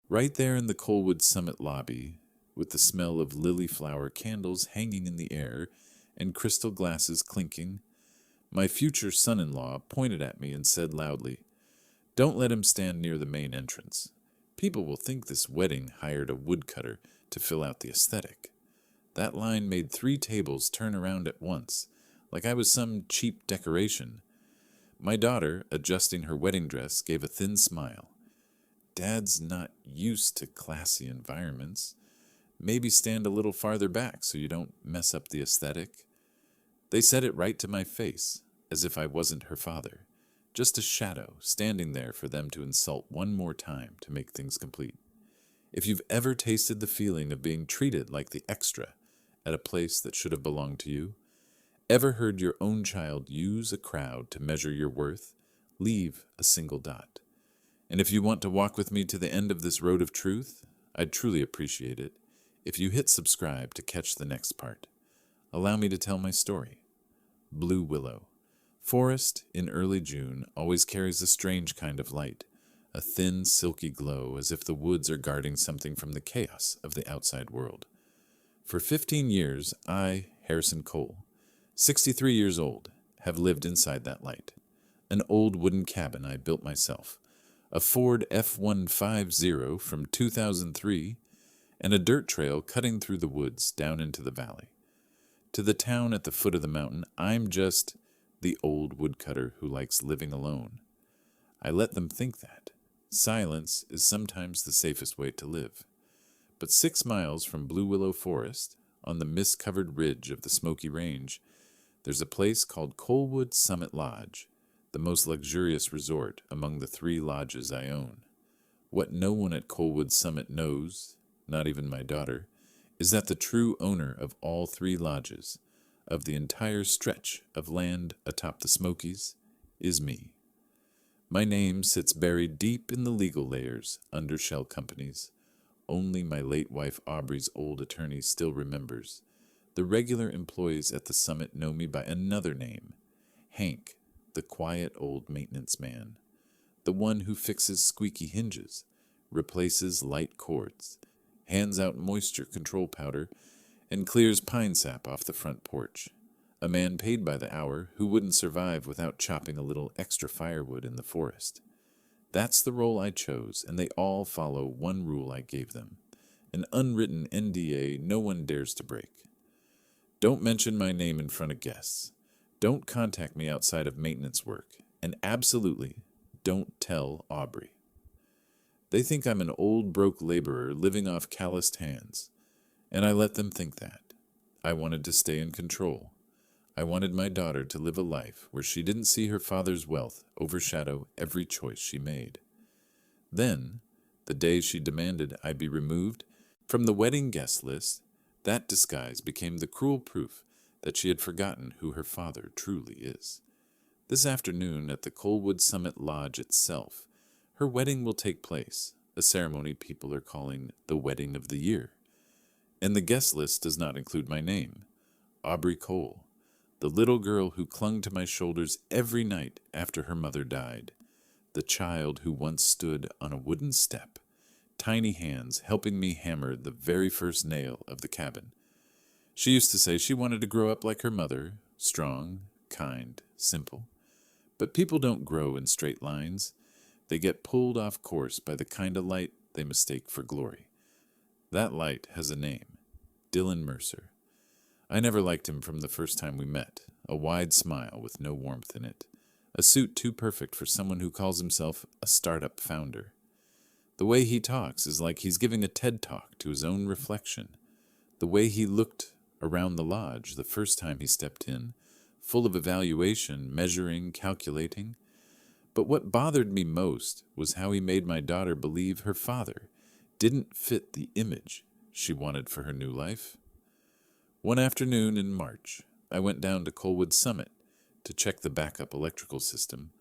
Right there in the Colwood Summit lobby, with the smell of lily flower candles hanging in the air and crystal glasses clinking, my future son in law pointed at me and said loudly, "Don't let him stand near the main entrance. People will think this wedding hired a woodcutter to fill out the aesthetic." That line made 3 tables turn around at once, like I was some cheap decoration. My daughter, adjusting her wedding dress, gave a thin smile. "Dad's not used to classy environments. Maybe stand a little farther back so you don't mess up the aesthetic." They said it right to my face, as if I wasn't her father. Just a shadow standing there for them to insult one more time to make things complete. If you've ever tasted the feeling of being treated like the extra at a place that should have belonged to you, ever heard your own child use a crowd to measure your worth, leave a single dot. And if you want to walk with me to the end of this road of truth, I'd truly appreciate it if you hit subscribe to catch the next part. Allow me to tell my story. Blue Willow. Forest in early June always carries a strange kind of light, a thin, silky glow as if the woods are guarding something from the chaos of the outside world. For 15 years, I, Harrison Cole, 63 years old, have lived inside that light. An old wooden cabin I built myself, a Ford F-150 from 2003, and a dirt trail cutting through the woods down into the valley. To the town at the foot of the mountain, I'm just the old woodcutter who likes living alone. I let them think that. Silence is sometimes the safest way to live. But 6 miles from Blue Willow Forest, on the mist-covered ridge of the Smoky Range, there's a place called Colwood Summit Lodge, the most luxurious resort among the 3 lodges I own. What no one at Colwood Summit knows, not even my daughter, is that the true owner of all 3 lodges, of the entire stretch of land atop the Smokies, is me. My name sits buried deep in the legal layers under shell companies. Only my late wife Aubrey's old attorney still remembers. The regular employees at the summit know me by another name, Hank, the quiet old maintenance man, the one who fixes squeaky hinges, replaces light cords, hands out moisture control powder, and clears pine sap off the front porch. A man paid by the hour who wouldn't survive without chopping a little extra firewood in the forest. That's the role I chose, and they all follow one rule I gave them, an unwritten NDA no one dares to break. Don't mention my name in front of guests. Don't contact me outside of maintenance work, and absolutely don't tell Aubrey. They think I'm an old broke laborer living off calloused hands, and I let them think that. I wanted to stay in control. I wanted my daughter to live a life where she didn't see her father's wealth overshadow every choice she made. Then, the day she demanded I be removed from the wedding guest list, that disguise became the cruel proof that she had forgotten who her father truly is. This afternoon at the Colwood Summit Lodge itself, her wedding will take place, a ceremony people are calling the Wedding of the Year. And the guest list does not include my name, Aubrey Cole, the little girl who clung to my shoulders every night after her mother died, the child who once stood on a wooden step, tiny hands helping me hammer the very first nail of the cabin. She used to say she wanted to grow up like her mother, strong, kind, simple. But people don't grow in straight lines. They get pulled off course by the kind of light they mistake for glory. That light has a name, Dylan Mercer. I never liked him from the first time we met, a wide smile with no warmth in it, a suit too perfect for someone who calls himself a startup founder. The way he talks is like he's giving a TED talk to his own reflection. The way he looked around the lodge the first time he stepped in, full of evaluation, measuring, calculating. But what bothered me most was how he made my daughter believe her father didn't fit the image she wanted for her new life. One afternoon in March, I went down to Colwood Summit to check the backup electrical system.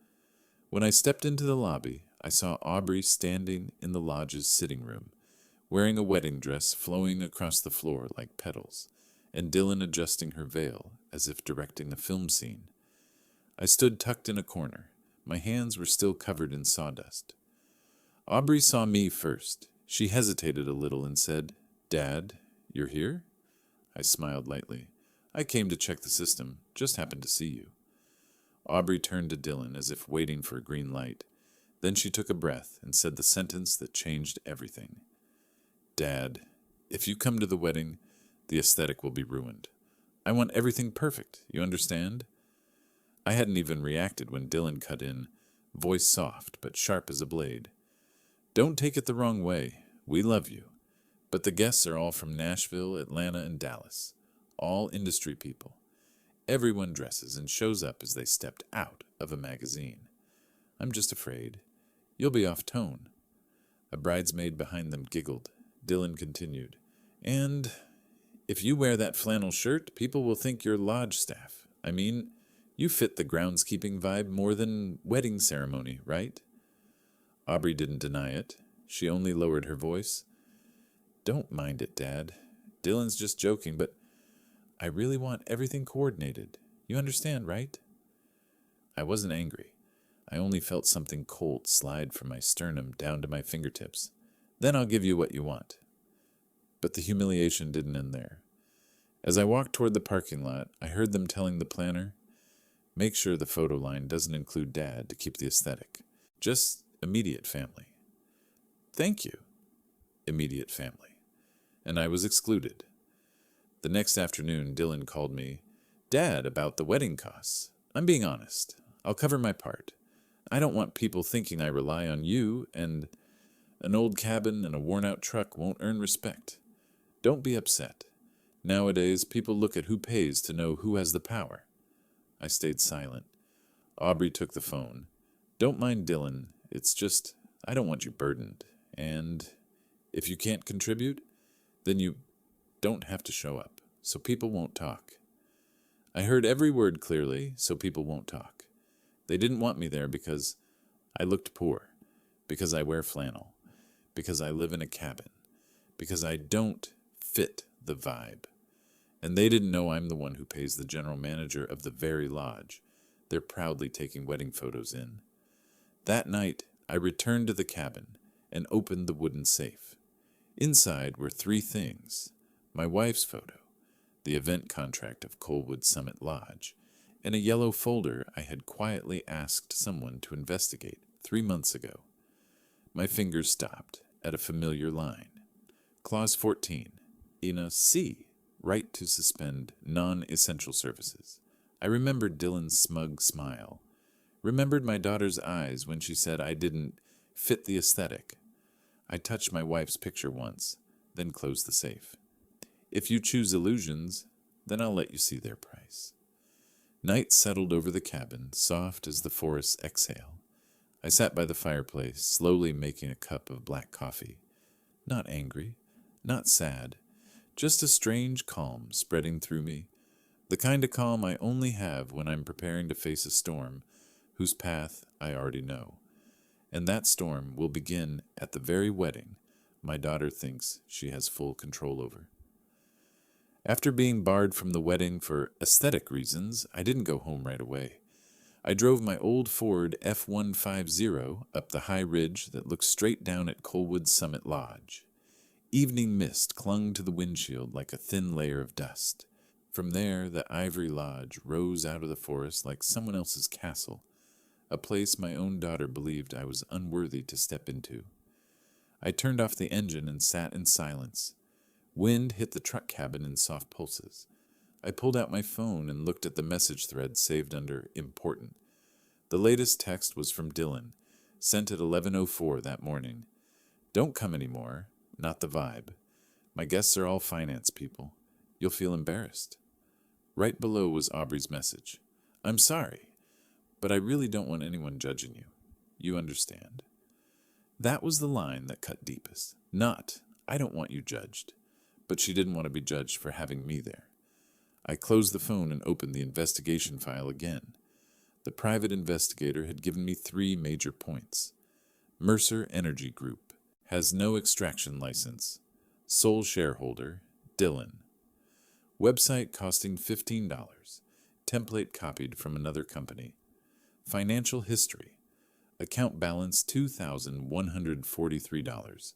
When I stepped into the lobby, I saw Aubrey standing in the lodge's sitting room, wearing a wedding dress flowing across the floor like petals, and Dylan adjusting her veil as if directing a film scene. I stood tucked in a corner. My hands were still covered in sawdust. Aubrey saw me first, She hesitated a little and said, "Dad, you're here?" I smiled lightly. "I came to check the system. Just happened to see you." Aubrey turned to Dylan as if waiting for a green light. Then she took a breath and said the sentence that changed everything. "Dad, if you come to the wedding, the aesthetic will be ruined. I want everything perfect, you understand?" I hadn't even reacted when Dylan cut in, voice soft but sharp as a blade. "Don't take it the wrong way. We love you. But the guests are all from Nashville, Atlanta, and Dallas. All industry people. Everyone dresses and shows up as they stepped out of a magazine. I'm just afraid. You'll be off tone." A bridesmaid behind them giggled. Dylan continued, "And if you wear that flannel shirt, people will think you're lodge staff. I mean, you fit the groundskeeping vibe more than wedding ceremony, right?" Aubrey didn't deny it. She only lowered her voice. "Don't mind it, Dad. Dylan's just joking, but I really want everything coordinated. You understand, right?" I wasn't angry. I only felt something cold slide from my sternum down to my fingertips. "Then I'll give you what you want." But the humiliation didn't end there. As I walked toward the parking lot, I heard them telling the planner, "Make sure the photo line doesn't include Dad to keep the aesthetic. Just immediate family." "Thank you, immediate family." And I was excluded. The next afternoon, Dylan called me, "Dad, about the wedding costs. I'm being honest. I'll cover my part. I don't want people thinking I rely on you, and an old cabin and a worn-out truck won't earn respect. Don't be upset. Nowadays, people look at who pays to know who has the power." I stayed silent. Aubrey took the phone. "Don't mind Dylan. It's just, I don't want you burdened. And if you can't contribute, then you don't have to show up, so people won't talk." I heard every word clearly, so people won't talk. They didn't want me there because I looked poor, because I wear flannel, because I live in a cabin, because I don't fit the vibe. And they didn't know I'm the one who pays the general manager of the very lodge they're proudly taking wedding photos in. That night, I returned to the cabin and opened the wooden safe. Inside were three things: my wife's photo, the event contract of Colwood Summit Lodge, and a yellow folder I had quietly asked someone to investigate 3 months ago. My fingers stopped at a familiar line. Clause 14, in a C, right to suspend non-essential services. I remembered Dylan's smug smile. Remembered my daughter's eyes when she said I didn't fit the aesthetic. I touched my wife's picture once, then closed the safe. If you choose illusions, then I'll let you see their price. Night settled over the cabin, soft as the forest's exhale. I sat by the fireplace, slowly making a cup of black coffee. Not angry, not sad, just a strange calm spreading through me, the kind of calm I only have when I'm preparing to face a storm whose path I already know. And that storm will begin at the very wedding my daughter thinks she has full control over. After being barred from the wedding for aesthetic reasons, I didn't go home right away. I drove my old Ford F-150 up the high ridge that looked straight down at Colwood Summit Lodge. Evening mist clung to the windshield like a thin layer of dust. From there, the Ivory Lodge rose out of the forest like someone else's castle, a place my own daughter believed I was unworthy to step into. I turned off the engine and sat in silence. Wind hit the truck cabin in soft pulses. I pulled out my phone and looked at the message thread saved under Important. The latest text was from Dylan, sent at 11:04 that morning. "Don't come anymore. Not the vibe. My guests are all finance people. You'll feel embarrassed." Right below was Aubrey's message. "I'm sorry, but I really don't want anyone judging you. You understand." That was the line that cut deepest. Not, "I don't want you judged," but she didn't want to be judged for having me there. I closed the phone and opened the investigation file again. The private investigator had given me 3 major points. Mercer Energy Group has no extraction license. Sole shareholder, Dylan. Website costing $15. Template copied from another company. Financial history. Account balance $2,143.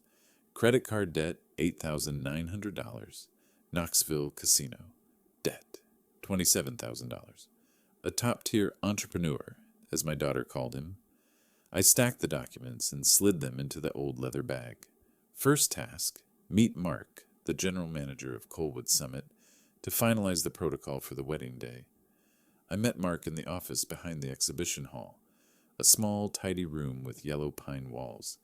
Credit card debt, $8,900. Knoxville casino. Debt, $27,000. A top-tier entrepreneur, as my daughter called him. I stacked the documents and slid them into the old leather bag. First task, meet Mark, the general manager of Colwood Summit, to finalize the protocol for the wedding day. I met Mark in the office behind the exhibition hall, a small, tidy room with yellow pine walls.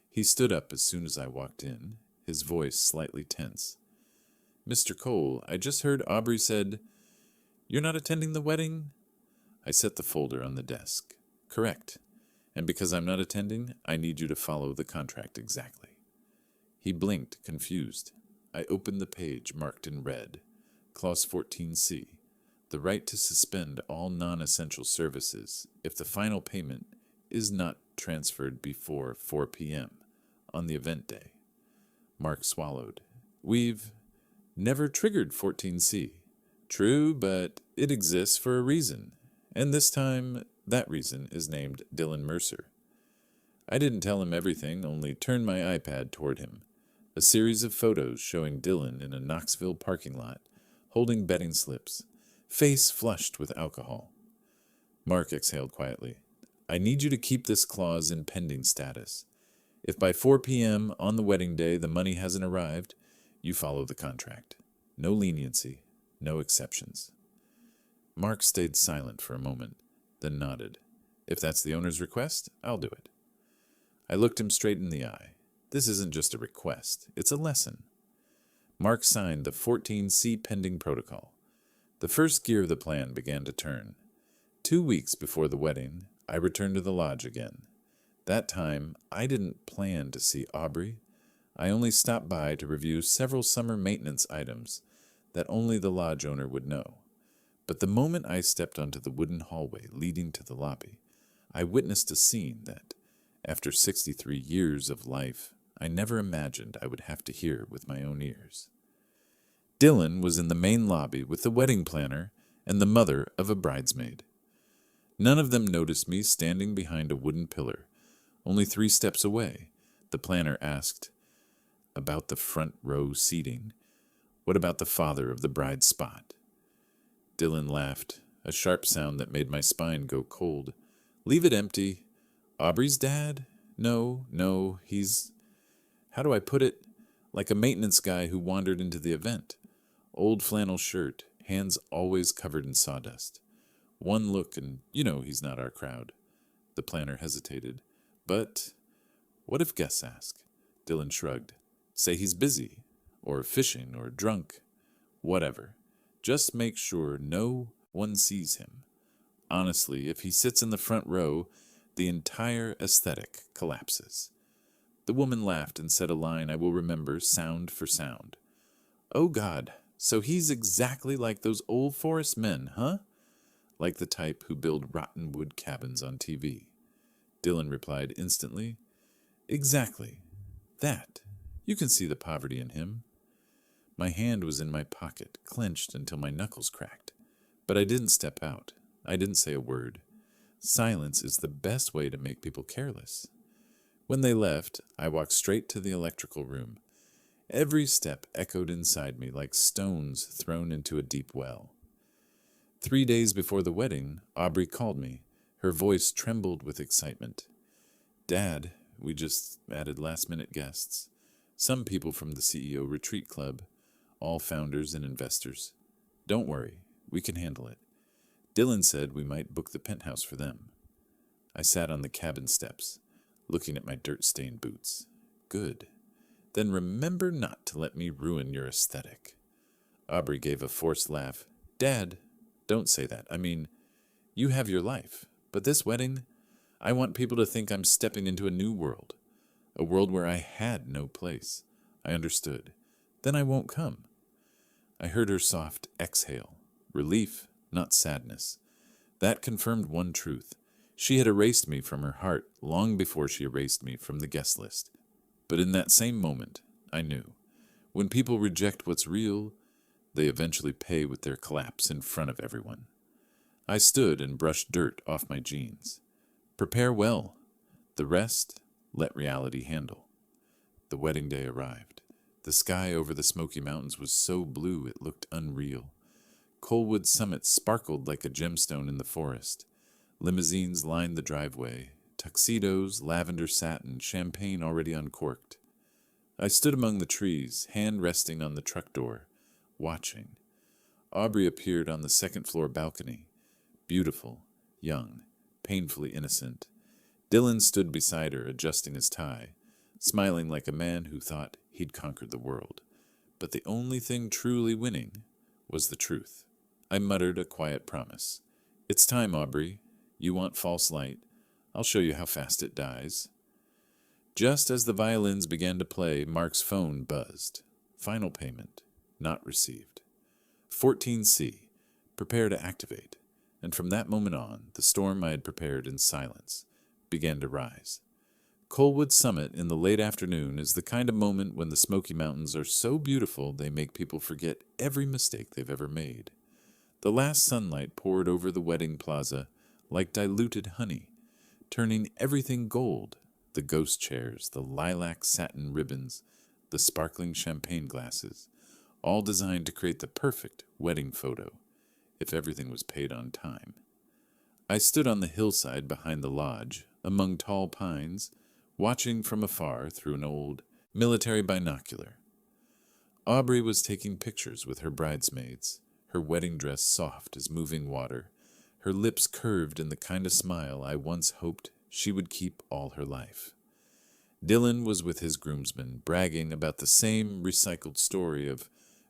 He stood up as soon as I walked in, his voice slightly tense. "Mr. Cole, I just heard Aubrey said, you're not attending the wedding?" I set the folder on the desk. "Correct. And because I'm not attending, I need you to follow the contract exactly." He blinked, confused. I opened the page marked in red. Clause 14C. The right to suspend all non-essential services if the final payment is not transferred before 4 p.m. on the event day. Mark swallowed. "We've never triggered 14C. True, but it exists for a reason. And this time, that reason is named Dylan Mercer." I didn't tell him everything, only turned my iPad toward him. A series of photos showing Dylan in a Knoxville parking lot, holding betting slips, face flushed with alcohol. Mark exhaled quietly. "I need you to keep this clause in pending status. If by 4 p.m. on the wedding day the money hasn't arrived, you follow the contract. No leniency, no exceptions." Mark stayed silent for a moment, then nodded. "If that's the owner's request, I'll do it." I looked him straight in the eye. This isn't just a request, it's a lesson. Mark signed the 14C pending protocol. The first gear of the plan began to turn. 2 weeks before the wedding, I returned to the lodge again. That time, I didn't plan to see Aubrey. I only stopped by to review several summer maintenance items that only the lodge owner would know. But the moment I stepped onto the wooden hallway leading to the lobby, I witnessed a scene that, after 63 years of life, I never imagined I would have to hear with my own ears. Dylan was in the main lobby with the wedding planner and the mother of a bridesmaid. None of them noticed me standing behind a wooden pillar. Only 3 steps away, the planner asked, "About the front row seating. What about the father of the bride's spot?" Dylan laughed, a sharp sound that made my spine go cold. "Leave it empty. Aubrey's dad? No, he's... how do I put it? Like a maintenance guy who wandered into the event. Old flannel shirt, hands always covered in sawdust. One look and you know he's not our crowd." The planner hesitated. "But what if guests ask?" Dylan shrugged. "Say he's busy, or fishing, or drunk. Whatever. Just make sure no one sees him. Honestly, if he sits in the front row, the entire aesthetic collapses." The woman laughed and said a line I will remember sound for sound. "Oh God, so he's exactly like those old forest men, huh? Like the type who build rotten wood cabins on TV." Dylan replied instantly, "Exactly. That. You can see the poverty in him." My hand was in my pocket, clenched until my knuckles cracked. But I didn't step out. I didn't say a word. Silence is the best way to make people careless. When they left, I walked straight to the electrical room. Every step echoed inside me like stones thrown into a deep well. 3 days before the wedding, Aubrey called me. Her voice trembled with excitement. "Dad, we just added last-minute guests. Some people from the CEO Retreat Club, all founders and investors. Don't worry, we can handle it. Dylan said we might book the penthouse for them." I sat on the cabin steps, looking at my dirt-stained boots. "Good. Then remember not to let me ruin your aesthetic." Aubrey gave a forced laugh. "Dad, don't say that. I mean, you have your life. But this wedding, I want people to think I'm stepping into a new world. A world where I had no place." I understood. "Then I won't come." I heard her soft exhale. Relief, not sadness. That confirmed one truth. She had erased me from her heart long before she erased me from the guest list. But in that same moment, I knew. When people reject what's real, they eventually pay with their collapse in front of everyone. I stood and brushed dirt off my jeans. Prepare well. The rest, let reality handle. The wedding day arrived. The sky over the Smoky Mountains was so blue it looked unreal. Colwood Summit sparkled like a gemstone in the forest. Limousines lined the driveway, tuxedos, lavender satin, champagne already uncorked. I stood among the trees, hand resting on the truck door, watching. Aubrey appeared on the second-floor balcony, beautiful, young, painfully innocent. Dylan stood beside her, adjusting his tie, smiling like a man who thought he'd conquered the world. But the only thing truly winning was the truth. I muttered a quiet promise. "It's time, Aubrey. You want false light. I'll show you how fast it dies." Just as the violins began to play, Mark's phone buzzed. Final payment, not received. 14C, prepare to activate. And from that moment on, the storm I had prepared in silence began to rise. Colwood Summit in the late afternoon is the kind of moment when the Smoky Mountains are so beautiful they make people forget every mistake they've ever made. The last sunlight poured over the wedding plaza like diluted honey, turning everything gold: the ghost chairs, the lilac satin ribbons, the sparkling champagne glasses, all designed to create the perfect wedding photo, if everything was paid on time. I stood on the hillside behind the lodge, among tall pines, watching from afar through an old military binocular. Aubrey was taking pictures with her bridesmaids, her wedding dress soft as moving water, her lips curved in the kind of smile I once hoped she would keep all her life. Dylan was with his groomsmen, bragging about the same recycled story of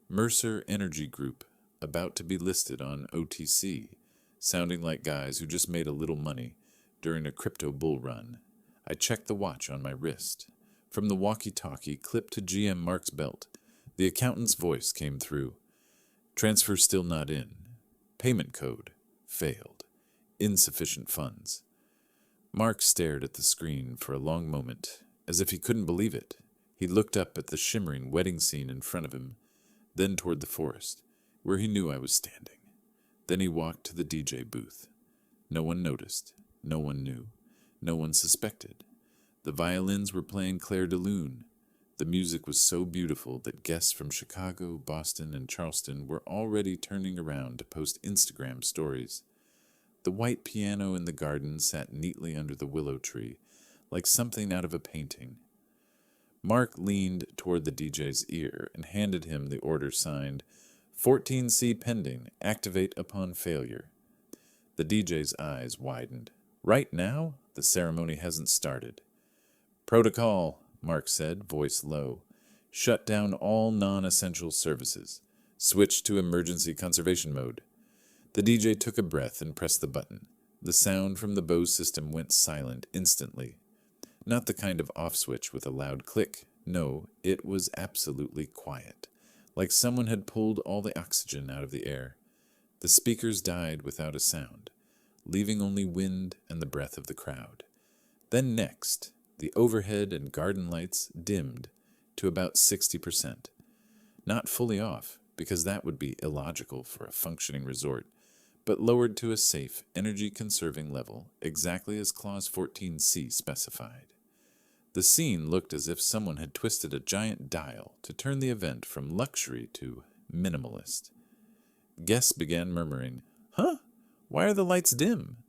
Mercer Energy Group about to be listed on OTC, sounding like guys who just made a little money during a crypto bull run. I checked the watch on my wrist. From the walkie-talkie clipped to GM Mark's belt, the accountant's voice came through. "Transfer still not in. Payment code failed. Insufficient funds." Mark stared at the screen for a long moment, as if he couldn't believe it. He looked up at the shimmering wedding scene in front of him, then toward the forest, where he knew I was standing. Then he walked to the DJ booth. No one noticed. No one knew. No one suspected. The violins were playing Clair de Lune. The music was so beautiful that guests from Chicago, Boston, and Charleston were already turning around to post Instagram stories. The white piano in the garden sat neatly under the willow tree, like something out of a painting. Mark leaned toward the DJ's ear and handed him the order signed, "14C pending, activate upon failure." The DJ's eyes widened. "Right now? The ceremony hasn't started." "Protocol," Mark said, voice low. "Shut down all non-essential services. Switch to emergency conservation mode." The DJ took a breath and pressed the button. The sound from the Bose system went silent instantly. Not the kind of off switch with a loud click. No, it was absolutely quiet, like someone had pulled all the oxygen out of the air. The speakers died without a sound, leaving only wind and the breath of the crowd. Then next, the overhead and garden lights dimmed to about 60%. Not fully off, because that would be illogical for a functioning resort, but lowered to a safe, energy-conserving level, exactly as Clause 14C specified. The scene looked as if someone had twisted a giant dial to turn the event from luxury to minimalist. Guests began murmuring, "Huh? Why are the lights dim?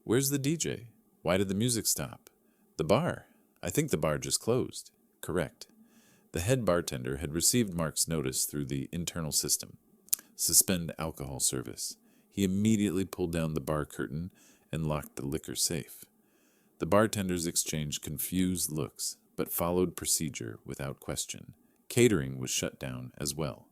Where's the DJ? Why did the music stop? The bar? I think the bar just closed." Correct. The head bartender had received Mark's notice through the internal system. Suspend alcohol service. He immediately pulled down the bar curtain and locked the liquor safe. The bartenders exchanged confused looks, but followed procedure without question. Catering was shut down as well.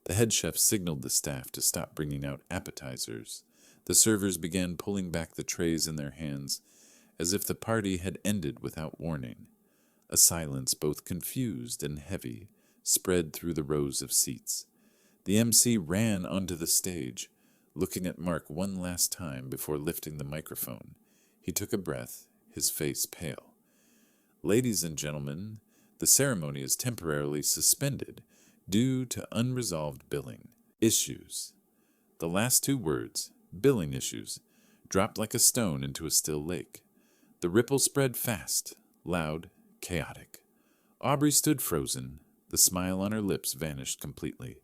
The head chef signaled the staff to stop bringing out appetizers. The servers began pulling back the trays in their hands, as if the party had ended without warning. A silence both confused and heavy spread through the rows of seats. The MC ran onto the stage, looking at Mark one last time before lifting the microphone. He took a breath, his face pale. "Ladies and gentlemen, the ceremony is temporarily suspended due to unresolved billing issues." The last two words, billing issues, dropped like a stone into a still lake. The ripple spread fast, loud, chaotic. Aubrey stood frozen. The smile on her lips vanished completely.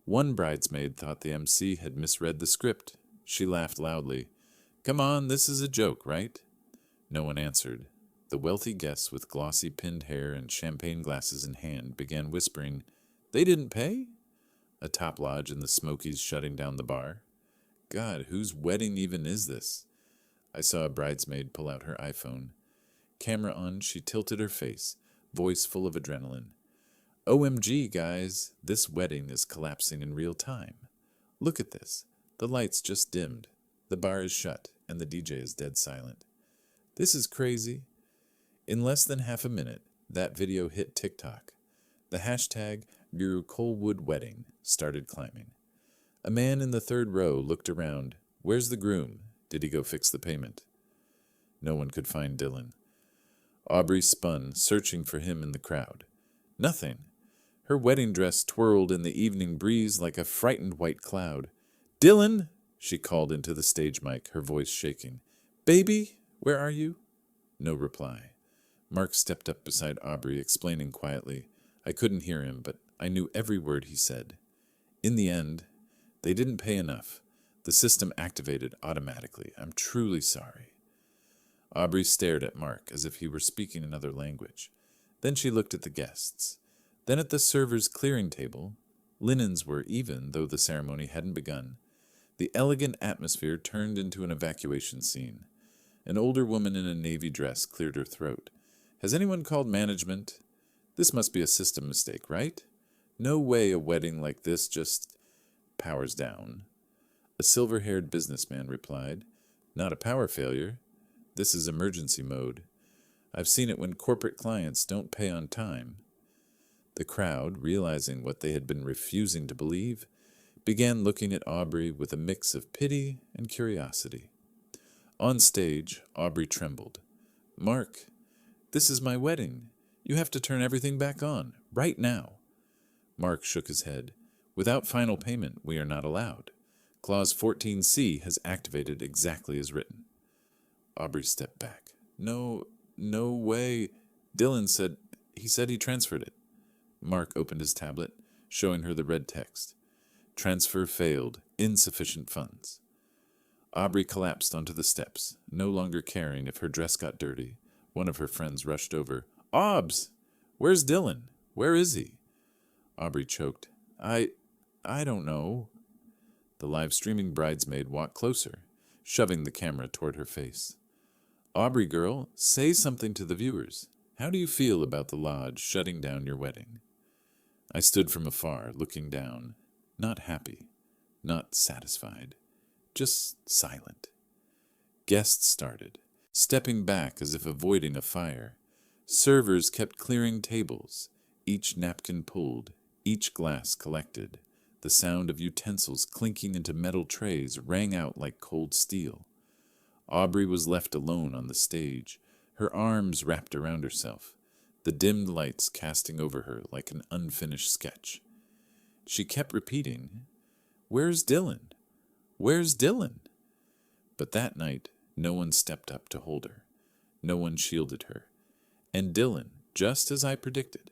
One bridesmaid thought the MC had misread the script. She laughed loudly. "Come on, this is a joke, right?" No one answered. The wealthy guests with glossy pinned hair and champagne glasses in hand began whispering, "They didn't pay?" A top lodge in the Smokies shutting down the bar. God, whose wedding even is this? I saw a bridesmaid pull out her iPhone. Camera on, she tilted her face, voice full of adrenaline. "OMG, guys, this wedding is collapsing in real time. Look at this. The lights just dimmed. The bar is shut, and the DJ is dead silent. This is crazy." In less than half a minute, that video hit TikTok. The hashtag #GuruColewoodWedding started climbing. A man in the third row looked around. "Where's the groom? Did he go fix the payment?" No one could find Dylan. Aubrey spun, searching for him in the crowd. Nothing. Her wedding dress twirled in the evening breeze like a frightened white cloud. "Dylan!" she called into the stage mic, her voice shaking. "Baby, where are you?" No reply. Mark stepped up beside Aubrey, explaining quietly. I couldn't hear him, but I knew every word he said. In the end, they didn't pay enough. The system activated automatically. I'm truly sorry. Aubrey stared at Mark as if he were speaking another language. Then she looked at the guests. Then at the server's clearing table. Linens were even, though the ceremony hadn't begun. The elegant atmosphere turned into an evacuation scene. An older woman in a navy dress cleared her throat. "Has anyone called management? This must be a system mistake, right? No way a wedding like this just powers down." A silver-haired businessman replied, "Not a power failure. This is emergency mode. I've seen it when corporate clients don't pay on time." The crowd, realizing what they had been refusing to believe, began looking at Aubrey with a mix of pity and curiosity. On stage, Aubrey trembled. "Mark, this is my wedding. You have to turn everything back on, right now." Mark shook his head. "Without final payment, we are not allowed. Clause 14C has activated exactly as written." Aubrey stepped back. No way. Dylan said he transferred it." Mark opened his tablet, showing her the red text. "Transfer failed. Insufficient funds." Aubrey collapsed onto the steps, no longer caring if her dress got dirty. One of her friends rushed over. "Aubs! Where's Dylan? Where is he?" Aubrey choked. I don't know." The live-streaming bridesmaid walked closer, shoving the camera toward her face. "Aubrey girl, say something to the viewers. How do you feel about the lodge shutting down your wedding?" I stood from afar, looking down. Not happy, not satisfied, just silent. Guests started, stepping back as if avoiding a fire. Servers kept clearing tables, each napkin pulled, each glass collected. The sound of utensils clinking into metal trays rang out like cold steel. Aubrey was left alone on the stage, her arms wrapped around herself, the dimmed lights casting over her like an unfinished sketch. She kept repeating, "Where's Dylan? Where's Dylan?" But that night, no one stepped up to hold her. No one shielded her. And Dylan, just as I predicted,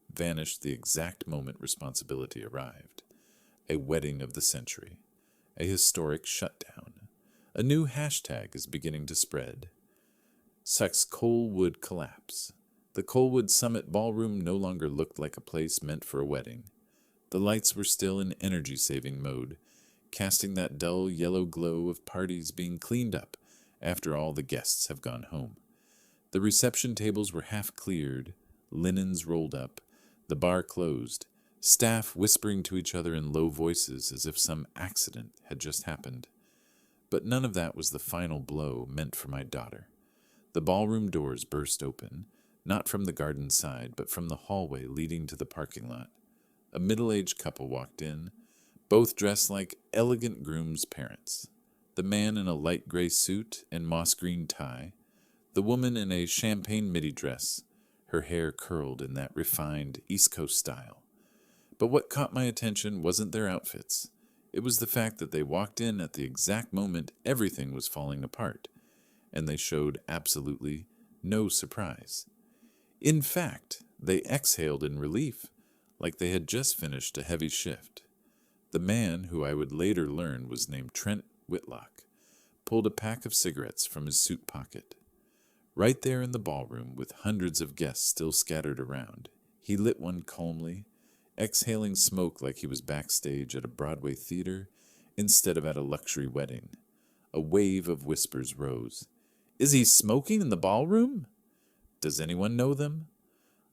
vanished the exact moment responsibility arrived. A wedding of the century. A historic shutdown. A new hashtag is beginning to spread. Sex Colewood collapse. The Colewood Summit Ballroom no longer looked like a place meant for a wedding. The lights were still in energy-saving mode, casting that dull yellow glow of parties being cleaned up after all the guests have gone home. The reception tables were half cleared, linens rolled up, the bar closed, staff whispering to each other in low voices as if some accident had just happened. But none of that was the final blow meant for my daughter. The ballroom doors burst open, not from the garden side, but from the hallway leading to the parking lot. A middle-aged couple walked in, both dressed like elegant groom's parents. The man in a light gray suit and moss-green tie, the woman in a champagne midi dress, her hair curled in that refined East Coast style. But what caught my attention wasn't their outfits. It was the fact that they walked in at the exact moment everything was falling apart, and they showed absolutely no surprise. In fact, They exhaled in relief, like they had just finished a heavy shift. The man, who I would later learn was named Trent Whitlock, pulled a pack of cigarettes from his suit pocket. Right there in the ballroom, with hundreds of guests still scattered around, he lit one calmly, exhaling smoke like he was backstage at a Broadway theater instead of at a luxury wedding. A wave of whispers rose. Is he smoking in the ballroom? Does anyone know them?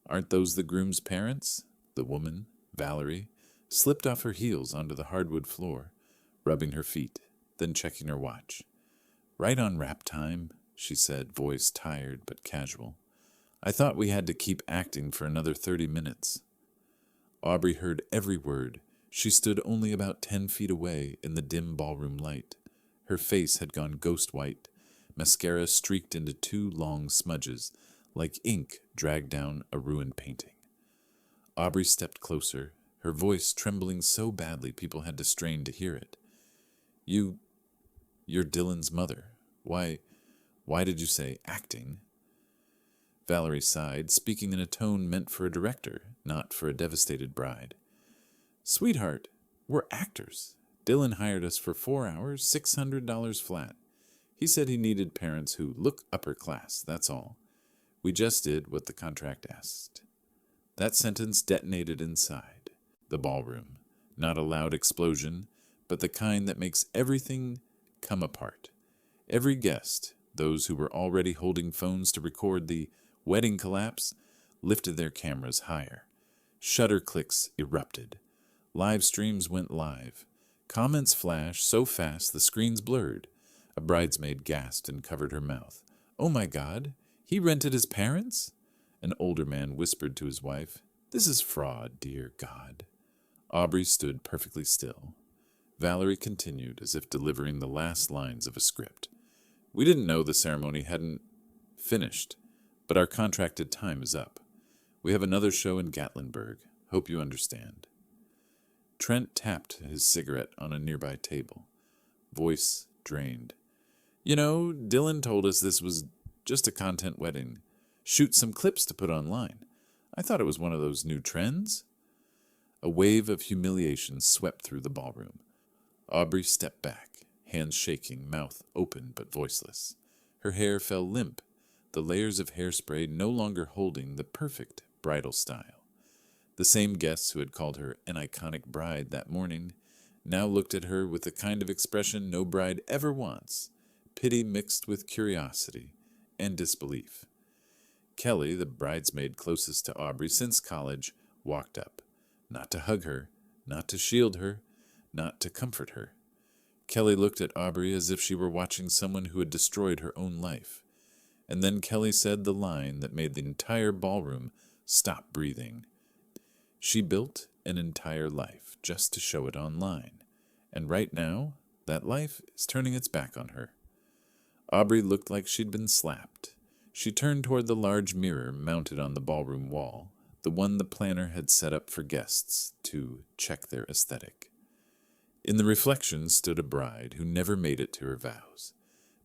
Aren't those the groom's parents? The woman, Valerie, slipped off her heels onto the hardwood floor, rubbing her feet, then checking her watch. Right on rap time, she said, voice tired but casual. I thought we had to keep acting for another 30 minutes. Aubrey heard every word. She stood only about 10 feet away in the dim ballroom light. Her face had gone ghost white, mascara streaked into 2 long smudges, like ink dragged down a ruined painting. Aubrey stepped closer, her voice trembling so badly people had to strain to hear it. You're Dylan's mother. Why did you say acting? Valerie sighed, speaking in a tone meant for a director, not for a devastated bride. Sweetheart, we're actors. Dylan hired us for 4 hours, $600 flat. He said he needed parents who look upper class, that's all. We just did what the contract asked. That sentence detonated inside the ballroom. Not a loud explosion, but the kind that makes everything come apart. Every guest, those who were already holding phones to record the wedding collapse, lifted their cameras higher. Shutter clicks erupted. Live streams went live. Comments flashed so fast the screens blurred. A bridesmaid gasped and covered her mouth. Oh my God, he rented his parents? An older man whispered to his wife, This is fraud, dear God. Aubrey stood perfectly still. Valerie continued as if delivering the last lines of a script. We didn't know the ceremony hadn't finished, but our contracted time is up. We have another show in Gatlinburg. Hope you understand. Trent tapped his cigarette on a nearby table. Voice drained. You know, Dylan told us this was just a content wedding. Shoot some clips to put online. I thought it was one of those new trends. A wave of humiliation swept through the ballroom. Aubrey stepped back, hands shaking, mouth open but voiceless. Her hair fell limp, the layers of hairspray no longer holding the perfect bridal style. The same guests who had called her an iconic bride that morning now looked at her with the kind of expression no bride ever wants, pity mixed with curiosity and disbelief. Kelly, the bridesmaid closest to Aubrey since college, walked up, not to hug her, not to shield her, not to comfort her. Kelly looked at Aubrey as if she were watching someone who had destroyed her own life. And then Kelly said the line that made the entire ballroom stop breathing. She built an entire life just to show it online. And right now, that life is turning its back on her. Aubrey looked like she'd been slapped. She turned toward the large mirror mounted on the ballroom wall, the one the planner had set up for guests to check their aesthetic. In the reflection stood a bride who never made it to her vows,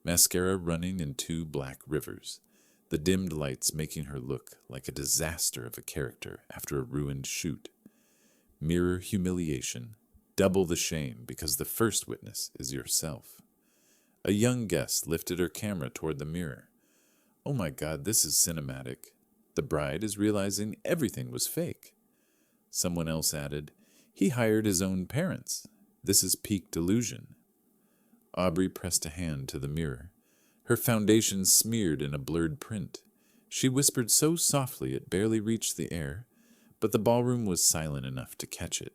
mascara running in 2 black rivers, the dimmed lights making her look like a disaster of a character after a ruined shoot. Mirror humiliation, double the shame because the first witness is yourself. A young guest lifted her camera toward the mirror. Oh my God, this is cinematic. The bride is realizing everything was fake. Someone else added, he hired his own parents. This is peak delusion. Aubrey pressed a hand to the mirror. Her foundation smeared in a blurred print. She whispered so softly it barely reached the air, but the ballroom was silent enough to catch it.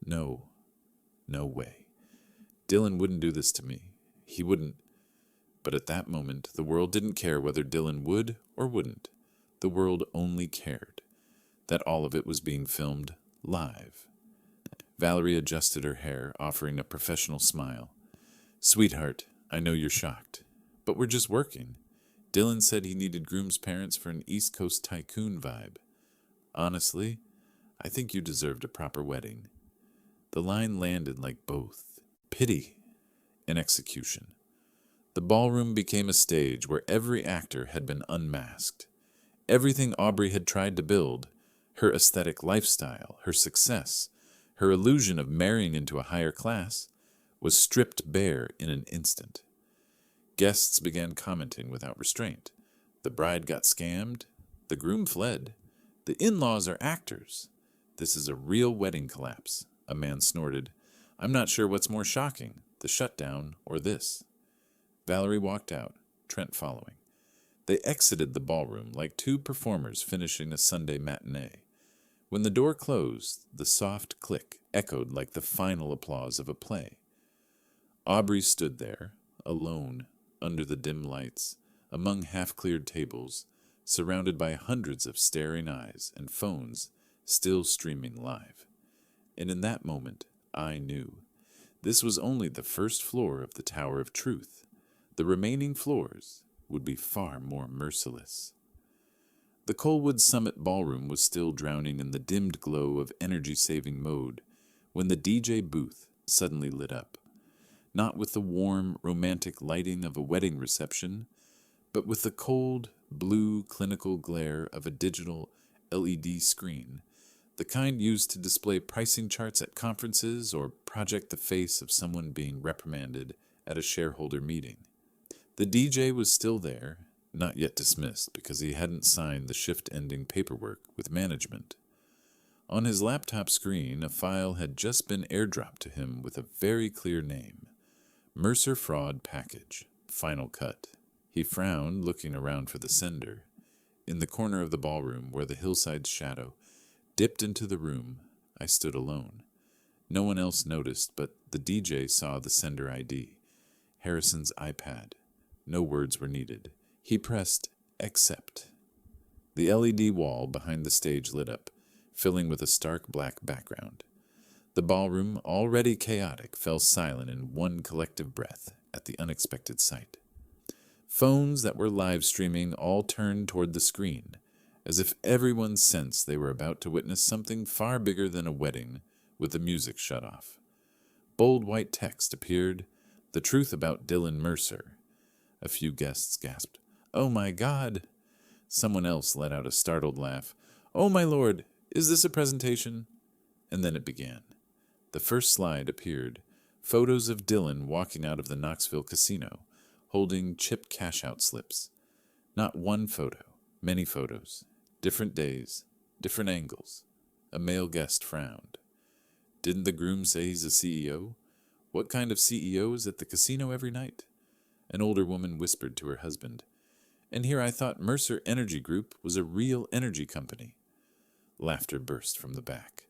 No way. Dylan wouldn't do this to me. He wouldn't. But at that moment, the world didn't care whether Dylan would or wouldn't. The world only cared that all of it was being filmed live. Valerie adjusted her hair, offering a professional smile. Sweetheart, I know you're shocked, but we're just working. Dylan said he needed groom's parents for an East Coast tycoon vibe. Honestly, I think you deserved a proper wedding. The line landed like both pity and execution. The ballroom became a stage where every actor had been unmasked. Everything Aubrey had tried to build, her aesthetic lifestyle, her success, her illusion of marrying into a higher class, was stripped bare in an instant. Guests began commenting without restraint. The bride got scammed. The groom fled. The in-laws are actors. This is a real wedding collapse, a man snorted. I'm not sure what's more shocking, the shutdown or this. Valerie walked out, Trent following. They exited the ballroom like two performers finishing a Sunday matinee. When the door closed, the soft click echoed like the final applause of a play. Aubrey stood there, alone, under the dim lights, among half-cleared tables, surrounded by hundreds of staring eyes and phones still streaming live. And in that moment, I knew. This was only the first floor of the Tower of Truth. The remaining floors would be far more merciless. The Colwood Summit Ballroom was still drowning in the dimmed glow of energy-saving mode when the DJ booth suddenly lit up. Not with the warm, romantic lighting of a wedding reception, but with the cold, blue, clinical glare of a digital LED screen, the kind used to display pricing charts at conferences or project the face of someone being reprimanded at a shareholder meeting. The DJ was still there, not yet dismissed because he hadn't signed the shift-ending paperwork with management. On his laptop screen, a file had just been airdropped to him with a very clear name. Mercer Fraud Package, Final Cut. He frowned, looking around for the sender. In the corner of the ballroom, where the hillside's shadow dipped into the room, I stood alone. No one else noticed, but the DJ saw the sender ID, Harrison's iPad. No words were needed. He pressed Accept. The LED wall behind the stage lit up, filling with a stark black background. The ballroom, already chaotic, fell silent in one collective breath at the unexpected sight. Phones that were live streaming all turned toward the screen, as if everyone sensed they were about to witness something far bigger than a wedding with the music shut off. Bold white text appeared, the truth about Dylan Mercer. A few guests gasped, "Oh my God!" Someone else let out a startled laugh. "Oh my Lord, is this a presentation?" And then it began. The first slide appeared, photos of Dylan walking out of the Knoxville casino, holding chip cash-out slips. Not one photo, many photos, different days, different angles. A male guest frowned. Didn't the groom say he's a CEO? What kind of CEO is at the casino every night? An older woman whispered to her husband. And here I thought Mercer Energy Group was a real energy company. Laughter burst from the back.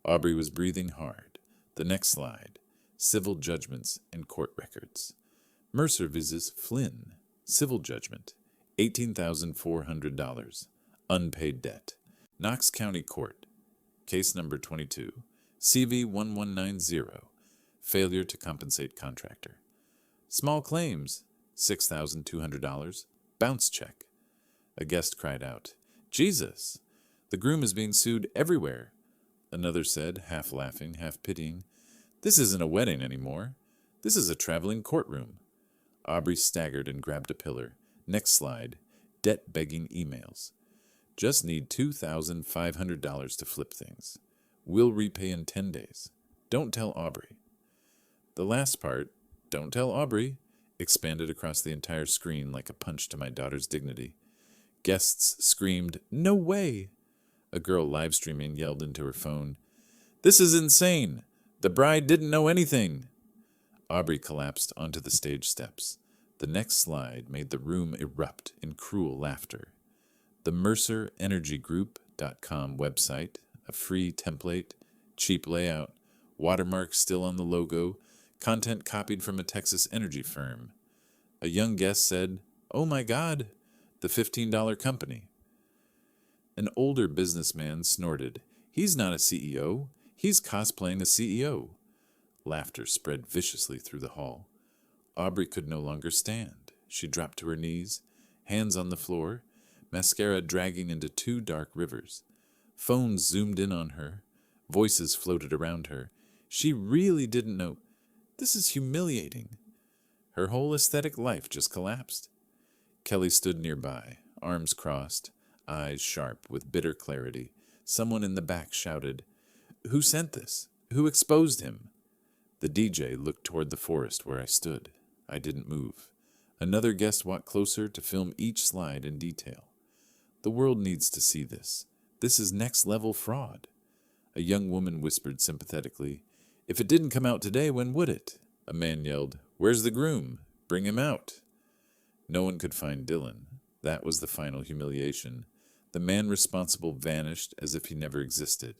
Aubrey was breathing hard. The next slide, civil judgments and court records. Mercer vs. Flynn, civil judgment, $18,400, unpaid debt. Knox County Court, case number 22, CV 1190, failure to compensate contractor. Small claims, $6,200, bounce check. A guest cried out, "Jesus, the groom is being sued everywhere." Another said, half laughing, half pitying, "This isn't a wedding anymore. This is a traveling courtroom." Aubrey staggered and grabbed a pillar. Next slide, debt-begging emails. "Just need $2,500 to flip things. We'll repay in 10 days. Don't tell Aubrey." The last part, "Don't tell Aubrey," expanded across the entire screen like a punch to my daughter's dignity. Guests screamed, "No way!" A girl live streaming yelled into her phone, "This is insane! The bride didn't know anything!" Aubrey collapsed onto the stage steps. The next slide made the room erupt in cruel laughter. The MercerEnergyGroup.com website, a free template, cheap layout, watermark still on the logo, content copied from a Texas energy firm. A young guest said, "Oh my God, the $15 company." An older businessman snorted, "He's not a CEO. He's cosplaying a CEO." Laughter spread viciously through the hall. Aubrey could no longer stand. She dropped to her knees, hands on the floor, mascara dragging into two dark rivers. Phones zoomed in on her. Voices floated around her. She really didn't know. This is humiliating. Her whole aesthetic life just collapsed. Kelly stood nearby, arms crossed, eyes sharp with bitter clarity. Someone in the back shouted, "Who sent this? Who exposed him?" The DJ looked toward the forest where I stood. I didn't move. Another guest walked closer to film each slide in detail. The world needs to see this. This is next-level fraud. A young woman whispered sympathetically, "If it didn't come out today, when would it?" A man yelled, "Where's the groom? Bring him out." No one could find Dylan. That was the final humiliation. The man responsible vanished as if he never existed.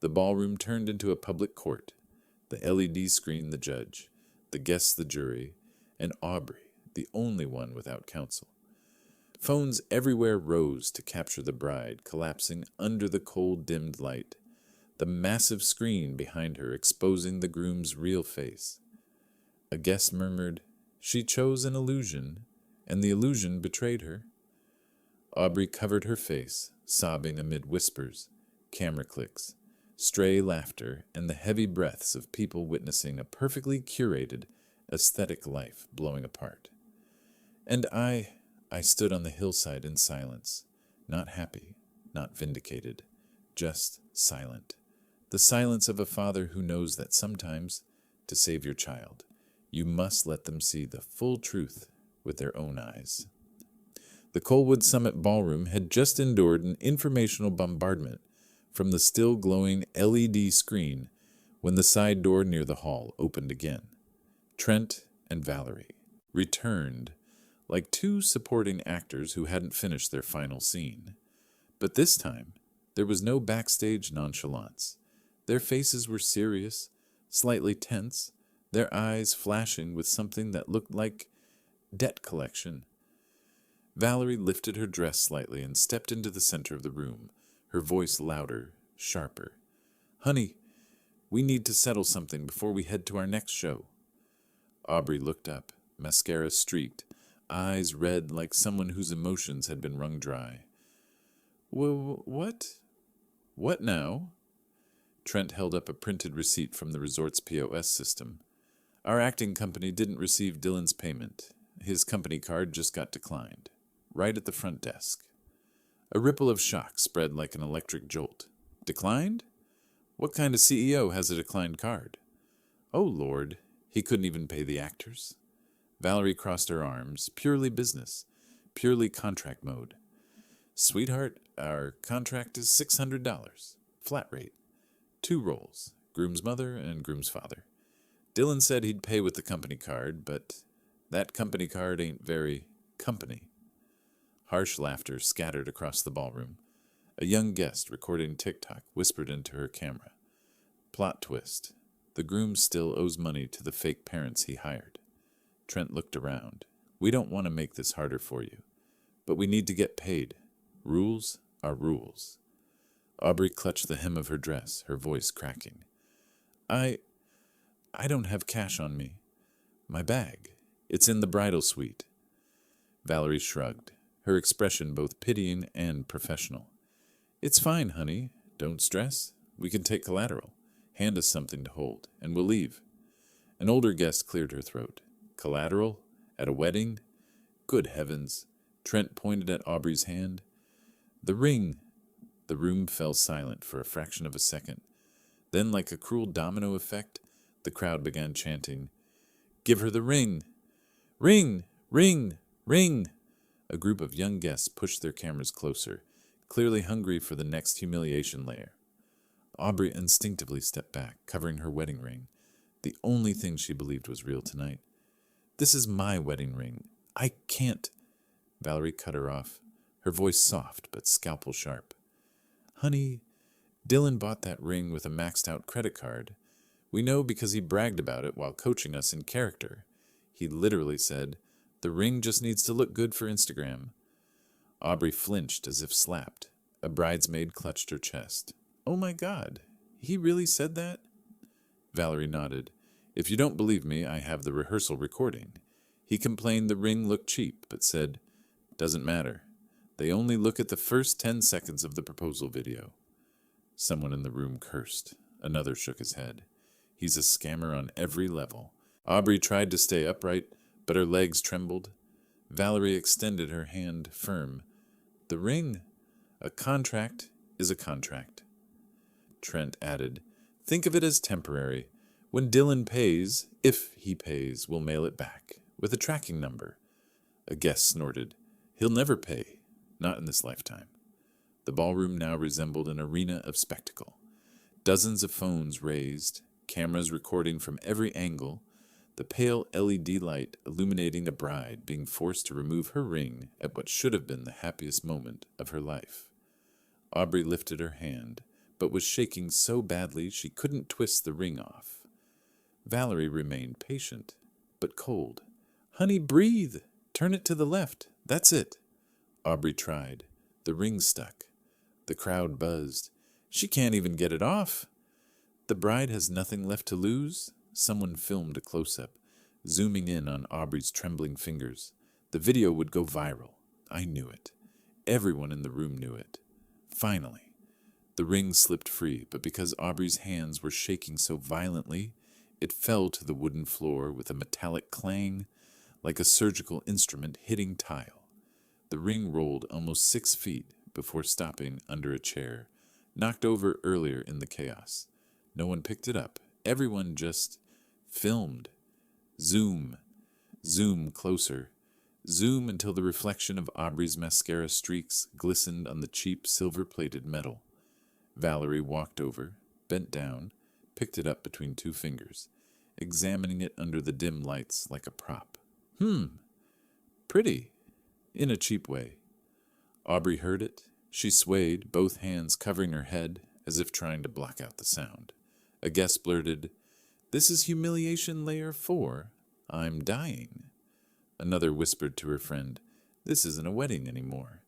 The ballroom turned into a public court. The LED screen the judge, the guests the jury, and Aubrey, the only one without counsel. Phones everywhere rose to capture the bride, collapsing under the cold, dimmed light, the massive screen behind her exposing the groom's real face. A guest murmured, "She chose an illusion, and the illusion betrayed her." Aubrey covered her face, sobbing amid whispers, camera clicks, stray laughter, and the heavy breaths of people witnessing a perfectly curated, aesthetic life blowing apart. And I stood on the hillside in silence, not happy, not vindicated, just silent. The silence of a father who knows that sometimes, to save your child, you must let them see the full truth with their own eyes. The Colwood Summit Ballroom had just endured an informational bombardment from the still glowing LED screen when the side door near the hall opened again. Trent and Valerie returned like two supporting actors who hadn't finished their final scene. But this time, there was no backstage nonchalance. Their faces were serious, slightly tense, their eyes flashing with something that looked like debt collection. Valerie lifted her dress slightly and stepped into the center of the room, her voice louder, sharper. "Honey, we need to settle something before we head to our next show." Aubrey looked up, mascara streaked, eyes red like someone whose emotions had been wrung dry. What? What now?" Trent held up a printed receipt from the resort's POS system. "Our acting company didn't receive Dylan's payment. His company card just got declined. Right at the front desk." A ripple of shock spread like an electric jolt. "Declined? What kind of CEO has a declined card?" "Oh, Lord, he couldn't even pay the actors." Valerie crossed her arms. "Purely business. Purely contract mode." "Sweetheart, our contract is $600. Flat rate. 2 roles, groom's mother and groom's father. Dylan said he'd pay with the company card, but that company card ain't very company." Harsh laughter scattered across the ballroom. A young guest recording TikTok whispered into her camera. Plot twist. The groom still owes money to the fake parents he hired. Trent looked around. "We don't want to make this harder for you, but we need to get paid. Rules are rules." Aubrey clutched the hem of her dress, her voice cracking. I don't have cash on me. My bag. It's in the bridal suite." Valerie shrugged, her expression both pitying and professional. "It's fine, honey. Don't stress. We can take collateral. Hand us something to hold, and we'll leave." An older guest cleared her throat. "Collateral? At a wedding? Good heavens." Trent pointed at Aubrey's hand. "The ring." The room fell silent for a fraction of a second. Then, like a cruel domino effect, the crowd began chanting, "Give her the ring! Ring! Ring! Ring!" A group of young guests pushed their cameras closer, clearly hungry for the next humiliation layer. Aubrey instinctively stepped back, covering her wedding ring, the only thing she believed was real tonight. "This is my wedding ring. I can't—" Valerie cut her off, her voice soft but scalpel sharp. "Honey, Dylan bought that ring with a maxed-out credit card. We know because he bragged about it while coaching us in character. He literally said, 'The ring just needs to look good for Instagram.'" Aubrey flinched as if slapped. A bridesmaid clutched her chest. "Oh my God, he really said that?" Valerie nodded. "If you don't believe me, I have the rehearsal recording. He complained the ring looked cheap, but said, 'Doesn't matter. They only look at the first 10 seconds of the proposal video.'" Someone in the room cursed. Another shook his head. "He's a scammer on every level." Aubrey tried to stay upright, but her legs trembled. Valerie extended her hand firm. "The ring? A contract is a contract. Trent added, think of it as temporary. When Dylan pays, if he pays, we'll mail it back, with a tracking number. A guest snorted, he'll never pay, not in this lifetime. The ballroom now resembled an arena of spectacle. Dozens of phones raised, cameras recording from every angle, the pale LED light illuminating a bride being forced to remove her ring at what should have been the happiest moment of her life. Aubrey lifted her hand, but was shaking so badly she couldn't twist the ring off. Valerie remained patient, but cold. Honey, breathe! Turn it to the left. That's it. Aubrey tried. The ring stuck. The crowd buzzed. She can't even get it off. The bride has nothing left to lose? Someone filmed a close-up, zooming in on Aubrey's trembling fingers. The video would go viral. I knew it. Everyone in the room knew it. Finally. The ring slipped free, but because Aubrey's hands were shaking so violently, it fell to the wooden floor with a metallic clang, like a surgical instrument hitting tile. The ring rolled almost 6 feet before stopping under a chair, knocked over earlier in the chaos. No one picked it up. Everyone just filmed. Zoom. Zoom closer. Zoom until the reflection of Aubrey's mascara streaks glistened on the cheap silver-plated metal. Valerie walked over, bent down, picked it up between 2 fingers, examining it under the dim lights like a prop. Pretty, in a cheap way. Aubrey heard it. She swayed, both hands covering her head, as if trying to block out the sound. A guest blurted, "This is humiliation layer 4. I'm dying." Another whispered to her friend, "This isn't a wedding anymore.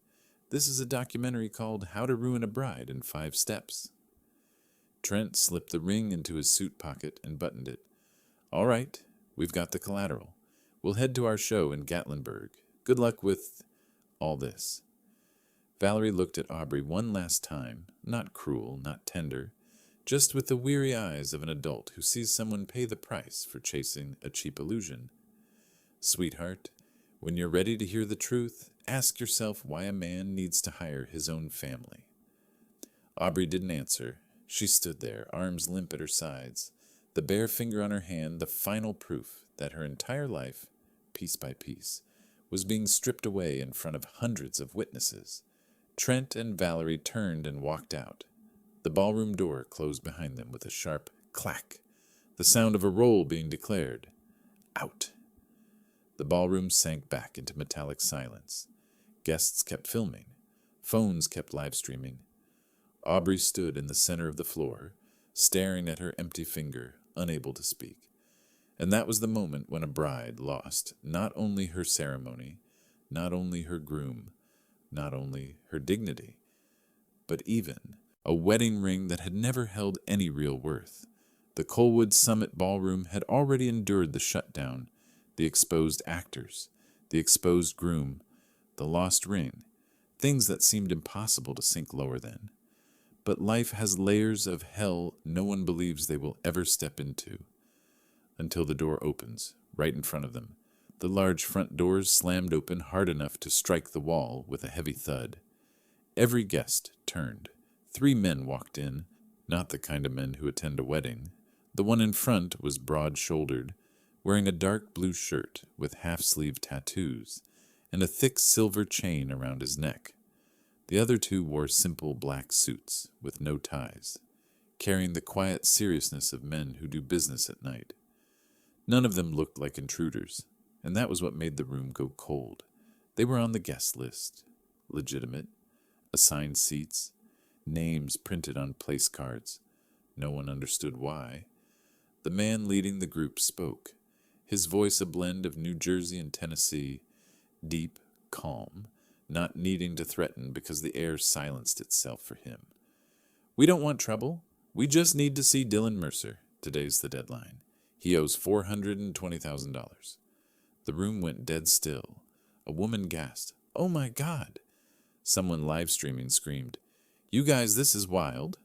This is a documentary called How to Ruin a Bride in 5 Steps." Trent slipped the ring into his suit pocket and buttoned it. "All right, we've got the collateral. We'll head to our show in Gatlinburg. Good luck with all this." Valerie looked at Aubrey one last time, not cruel, not tender, just with the weary eyes of an adult who sees someone pay the price for chasing a cheap illusion. "Sweetheart, when you're ready to hear the truth, ask yourself why a man needs to hire his own family." Aubrey didn't answer. She stood there, arms limp at her sides, the bare finger on her hand, the final proof that her entire life, piece by piece, was being stripped away in front of hundreds of witnesses. Trent and Valerie turned and walked out. The ballroom door closed behind them with a sharp clack, the sound of a roll being declared. Out. The ballroom sank back into metallic silence. Guests kept filming. Phones kept live streaming. Aubrey stood in the center of the floor, staring at her empty finger, unable to speak. And that was the moment when a bride lost not only her ceremony, not only her groom, not only her dignity, but even a wedding ring that had never held any real worth. The Colwood Summit Ballroom had already endured the shutdown, the exposed actors, the exposed groom, the lost ring, things that seemed impossible to sink lower than. But life has layers of hell no one believes they will ever step into. Until the door opens, right in front of them. The large front doors slammed open hard enough to strike the wall with a heavy thud. Every guest turned. 3 men walked in, not the kind of men who attend a wedding. The one in front was broad-shouldered, wearing a dark blue shirt with half-sleeve tattoos and a thick silver chain around his neck. The other 2 wore simple black suits with no ties, carrying the quiet seriousness of men who do business at night. None of them looked like intruders, and that was what made the room go cold. They were on the guest list, legitimate, assigned seats, names printed on place cards. No one understood why. The man leading the group spoke, his voice a blend of New Jersey and Tennessee, deep, calm, not needing to threaten because the air silenced itself for him. "We don't want trouble. We just need to see Dylan Mercer. Today's the deadline. He owes $420,000. The room went dead still. A woman gasped, "Oh my God!" Someone live streaming screamed, "You guys, this is wild.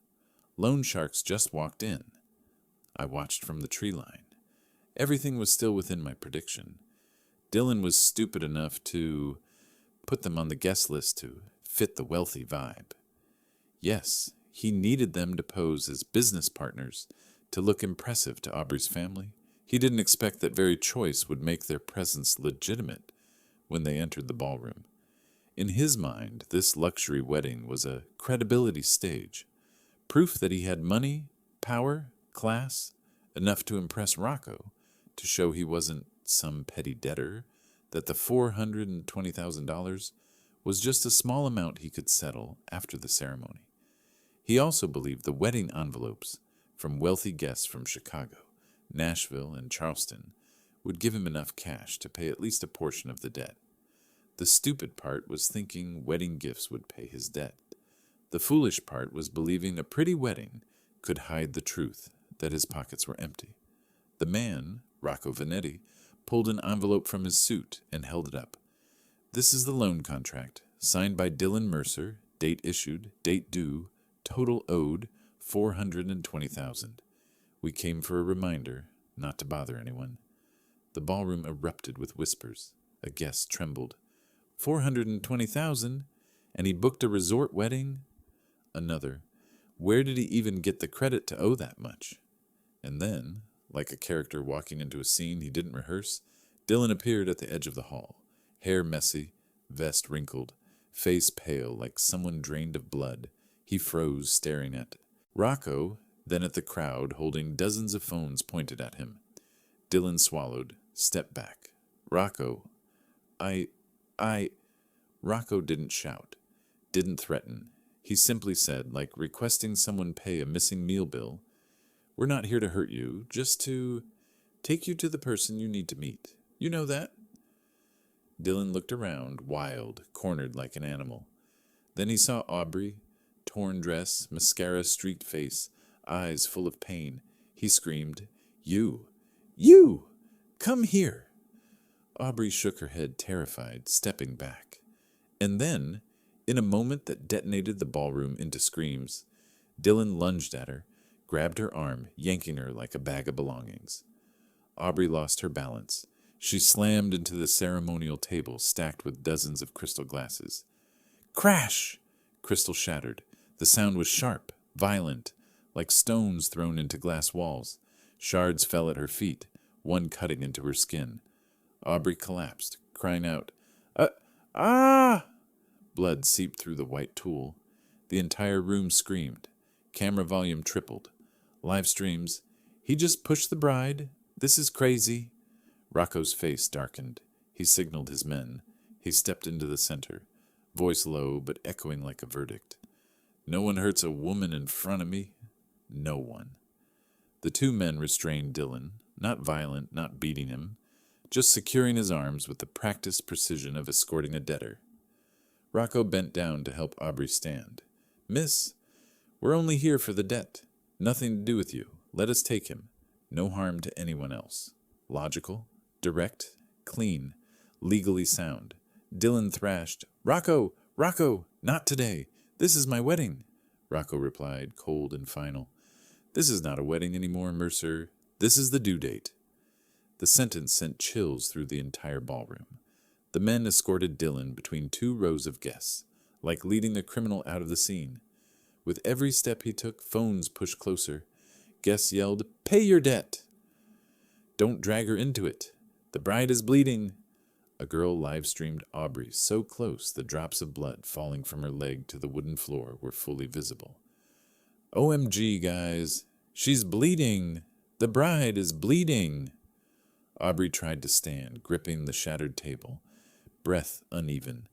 Loan sharks just walked in." I watched from the tree line. Everything was still within my prediction. Dylan was stupid enough to put them on the guest list to fit the wealthy vibe. Yes, he needed them to pose as business partners to look impressive to Aubrey's family. He didn't expect that very choice would make their presence legitimate when they entered the ballroom. In his mind, this luxury wedding was a credibility stage, proof that he had money, power, class, enough to impress Rocco, to show he wasn't some petty debtor, that the $420,000 was just a small amount he could settle after the ceremony. He also believed the wedding envelopes from wealthy guests from Chicago, Nashville, and Charleston would give him enough cash to pay at least a portion of the debt. The stupid part was thinking wedding gifts would pay his debt. The foolish part was believing a pretty wedding could hide the truth that his pockets were empty. The man, Rocco Vanetti, pulled an envelope from his suit and held it up. This is the loan contract, signed by Dylan Mercer, date issued, date due, total owed, $420,000. We came for a reminder, not to bother anyone. The ballroom erupted with whispers. A guest trembled. 420,000, and he booked a resort wedding? Another. Where did he even get the credit to owe that much? And then, like a character walking into a scene he didn't rehearse, Dylan appeared at the edge of the hall, hair messy, vest wrinkled, face pale like someone drained of blood. He froze, staring at Rocco, then at the crowd, holding dozens of phones pointed at him. Dylan swallowed, stepped back. Rocco, Rocco didn't shout, didn't threaten. He simply said, like requesting someone pay a missing meal bill, "We're not here to hurt you, just to take you to the person you need to meet. You know that?" Dylan looked around, wild, cornered like an animal. Then he saw Aubrey, torn dress, mascara-streaked face, eyes full of pain. He screamed, You! Come here!" Aubrey shook her head, terrified, stepping back. And then, in a moment that detonated the ballroom into screams, Dylan lunged at her, grabbed her arm, yanking her like a bag of belongings. Aubrey lost her balance. She slammed into the ceremonial table stacked with dozens of crystal glasses. Crash! Crystal shattered. The sound was sharp, violent, like stones thrown into glass walls. Shards fell at her feet, one cutting into her skin. Aubrey collapsed, crying out, Ah! Blood seeped through the white tulle. The entire room screamed. Camera volume tripled. Live streams. He just pushed the bride. This is crazy. Rocco's face darkened. He signaled his men. He stepped into the center, voice low but echoing like a verdict. No one hurts a woman in front of me. No one. The two men restrained Dylan, not violent, not beating him, just securing his arms with the practiced precision of escorting a debtor. Rocco bent down to help Aubrey stand. "Miss, we're only here for the debt. Nothing to do with you. Let us take him. No harm to anyone else." Logical, direct, clean, legally sound. Dylan thrashed, Rocco, not today. This is my wedding." Rocco replied, cold and final. "This is not a wedding anymore, Mercer. This is the due date." The sentence sent chills through the entire ballroom. The men escorted Dylan between two rows of guests, like leading the criminal out of the scene. With every step he took, phones pushed closer. Guests yelled, "Pay your debt!" "Don't drag her into it. The bride is bleeding." A girl live-streamed Aubrey so close the drops of blood falling from her leg to the wooden floor were fully visible. "OMG, guys. She's bleeding. The bride is bleeding." Aubrey tried to stand, gripping the shattered table, breath uneven.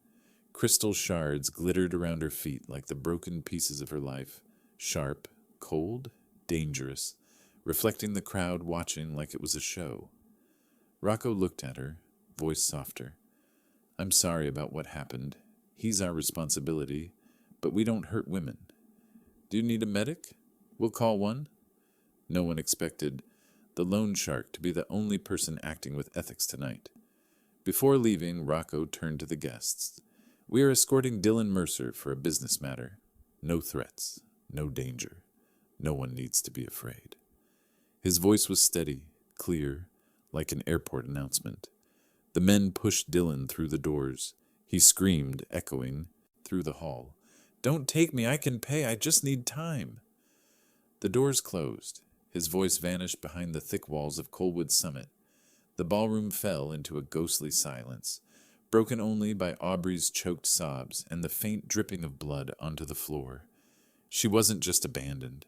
Crystal shards glittered around her feet like the broken pieces of her life, sharp, cold, dangerous, reflecting the crowd watching like it was a show. Rocco looked at her, voice softer. "I'm sorry about what happened. He's our responsibility, but we don't hurt women. Do you need a medic? We'll call one." No one expected the loan shark to be the only person acting with ethics tonight. Before leaving, Rocco turned to the guests. "We are escorting Dylan Mercer for a business matter. No threats, no danger. No one needs to be afraid." His voice was steady, clear, like an airport announcement. The men pushed Dylan through the doors. He screamed, echoing through the hall. Don't take me, I can pay, I just need time. The doors closed. His voice vanished behind the thick walls of Colwood Summit. The ballroom fell into a ghostly silence, broken only by Aubrey's choked sobs and the faint dripping of blood onto the floor. She wasn't just abandoned,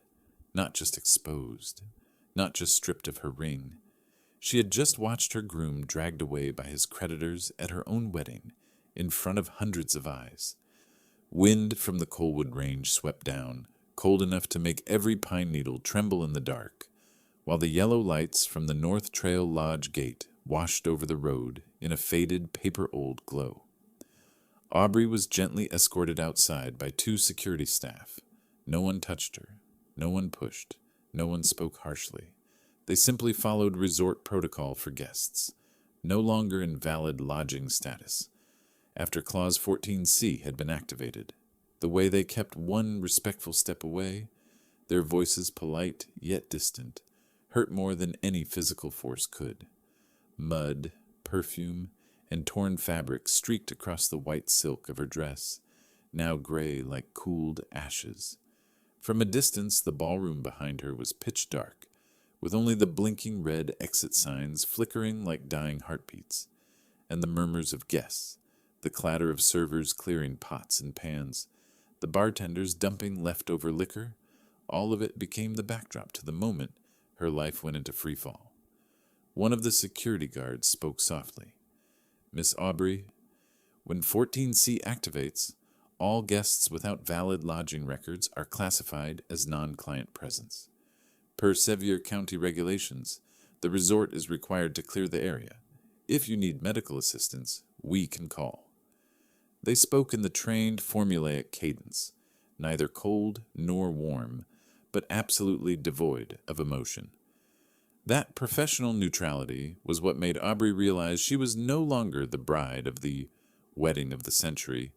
not just exposed, not just stripped of her ring. She had just watched her groom dragged away by his creditors at her own wedding, in front of hundreds of eyes. Wind from the Colwood Range swept down, cold enough to make every pine needle tremble in the dark, while the yellow lights from the North Trail Lodge gate washed over the road in a faded, paper-old glow. Aubrey was gently escorted outside by 2 security staff. No one touched her. No one pushed. No one spoke harshly. They simply followed resort protocol for guests, no longer in valid lodging status. After Clause 14C had been activated, the way they kept one respectful step away, their voices polite yet distant, hurt more than any physical force could. Mud, perfume, and torn fabric streaked across the white silk of her dress, now gray like cooled ashes. From a distance, the ballroom behind her was pitch dark, with only the blinking red exit signs flickering like dying heartbeats, and the murmurs of guests, the clatter of servers clearing pots and pans, the bartenders dumping leftover liquor. All of it became the backdrop to the moment her life went into freefall. One of the security guards spoke softly. Miss Aubrey, when 14C activates, all guests without valid lodging records are classified as non-client presence. Per Sevier County regulations, the resort is required to clear the area. If you need medical assistance, we can call. They spoke in the trained, formulaic cadence, neither cold nor warm, but absolutely devoid of emotion. That professional neutrality was what made Aubrey realize she was no longer the bride of the wedding of the century,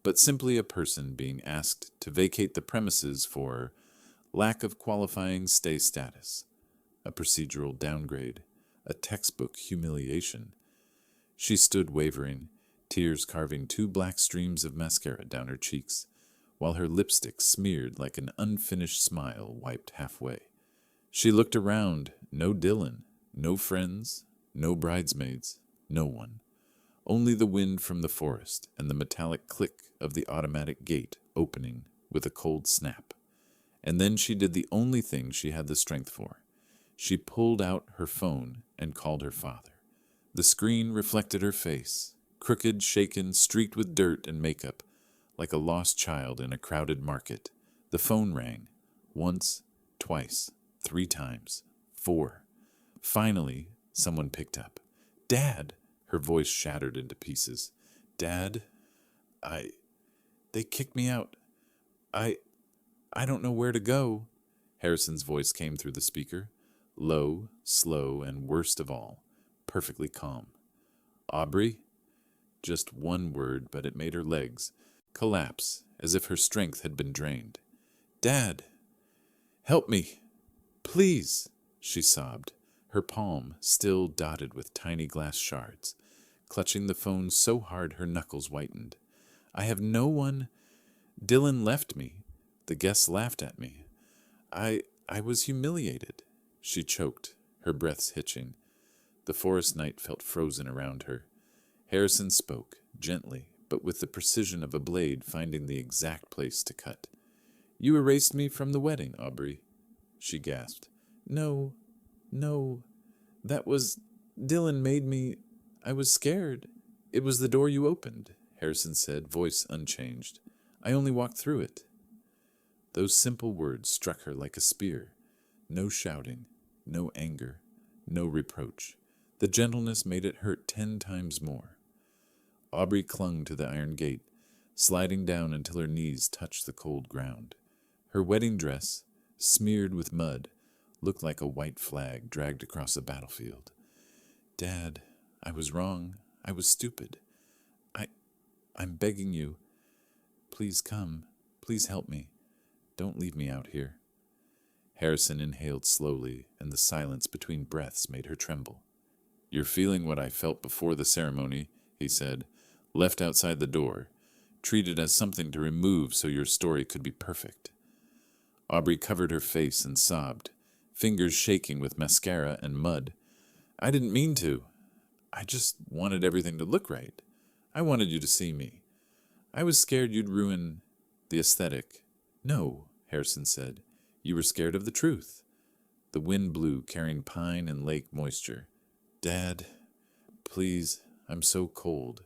but simply a person being asked to vacate the premises for lack of qualifying stay status, a procedural downgrade, a textbook humiliation. She stood wavering, tears carving 2 black streams of mascara down her cheeks, while her lipstick smeared like an unfinished smile wiped halfway. She looked around. No Dylan, no friends, no bridesmaids, no one. Only the wind from the forest and the metallic click of the automatic gate opening with a cold snap. And then she did the only thing she had the strength for. She pulled out her phone and called her father. The screen reflected her face, crooked, shaken, streaked with dirt and makeup, like a lost child in a crowded market. The phone rang. Once, twice, 3 times, 4. Finally, someone picked up. "Dad!" Her voice shattered into pieces. "Dad, they kicked me out. I don't know where to go." Harrison's voice came through the speaker, low, slow, and worst of all, perfectly calm. "Aubrey?" Just one word, but it made her legs collapse as if her strength had been drained. "Dad, help me, please," she sobbed, her palm still dotted with tiny glass shards, clutching the phone so hard her knuckles whitened. "I have no one. Dylan left me. The guests laughed at me. I was humiliated." She choked, her breaths hitching. The forest night felt frozen around her. Harrison spoke, gently, but with the precision of a blade finding the exact place to cut. "You erased me from the wedding, Aubrey," she gasped. No, that was... Dylan made me... I was scared. It was the door you opened," Harrison said, voice unchanged. "I only walked through it." Those simple words struck her like a spear. No shouting, no anger, no reproach. The gentleness made it hurt 10 times more. Aubrey clung to the iron gate, sliding down until her knees touched the cold ground. Her wedding dress, smeared with mud, looked like a white flag dragged across a battlefield. "Dad, I was wrong. I was stupid. I'm begging you. Please come. Please help me. Don't leave me out here." Harrison inhaled slowly, and the silence between breaths made her tremble. "You're feeling what I felt before the ceremony," he said, left outside the door, treated as something to remove so your story could be perfect. Aubrey covered her face and sobbed, fingers shaking with mascara and mud. I didn't mean to. I just wanted everything to look right. I wanted you to see me. I was scared you'd ruin the aesthetic. No, Harrison said. You were scared of the truth. The wind blew, carrying pine and lake moisture. Dad, please, I'm so cold.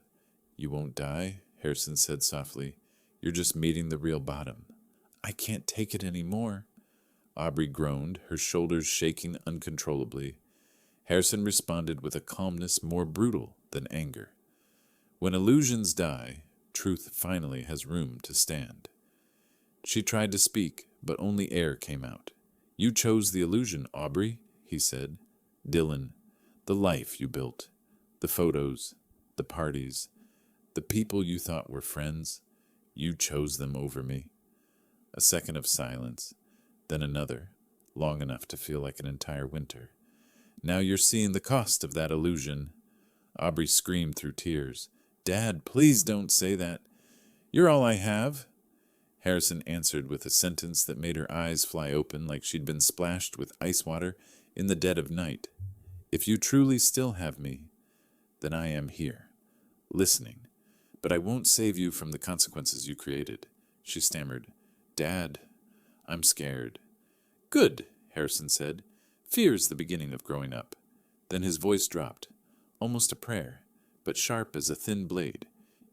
You won't die, Harrison said softly. You're just meeting the real bottom. I can't take it anymore. Aubrey groaned, her shoulders shaking uncontrollably. Harrison responded with a calmness more brutal than anger. When illusions die, truth finally has room to stand. She tried to speak, but only air came out. You chose the illusion, Aubrey, he said. Dylan, the life you built, the photos, the parties, the people you thought were friends, you chose them over me. A second of silence, then another, long enough to feel like an entire winter. Now you're seeing the cost of that illusion. Aubrey screamed through tears. Dad, please don't say that. You're all I have. Harrison answered with a sentence that made her eyes fly open like she'd been splashed with ice water in the dead of night. If you truly still have me, then I am here, listening. But I won't save you from the consequences you created. She stammered. Dad, I'm scared. Good, Harrison said. Fear's the beginning of growing up. Then his voice dropped, almost a prayer, but sharp as a thin blade.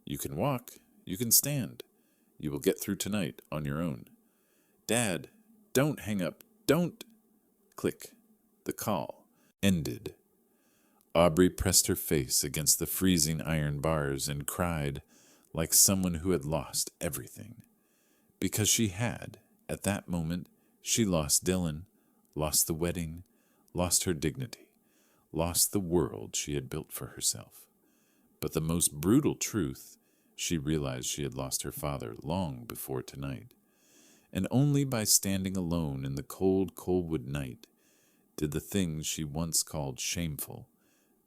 You can walk, you can stand. You will get through tonight on your own. Dad, don't hang up, don't. Click. The call ended. Aubrey pressed her face against the freezing iron bars and cried like someone who had lost everything. Because she had, at that moment, she lost Dylan, lost the wedding, lost her dignity, lost the world she had built for herself. But the most brutal truth, she realized she had lost her father long before tonight. And only by standing alone in the cold Colwood night did the things she once called shameful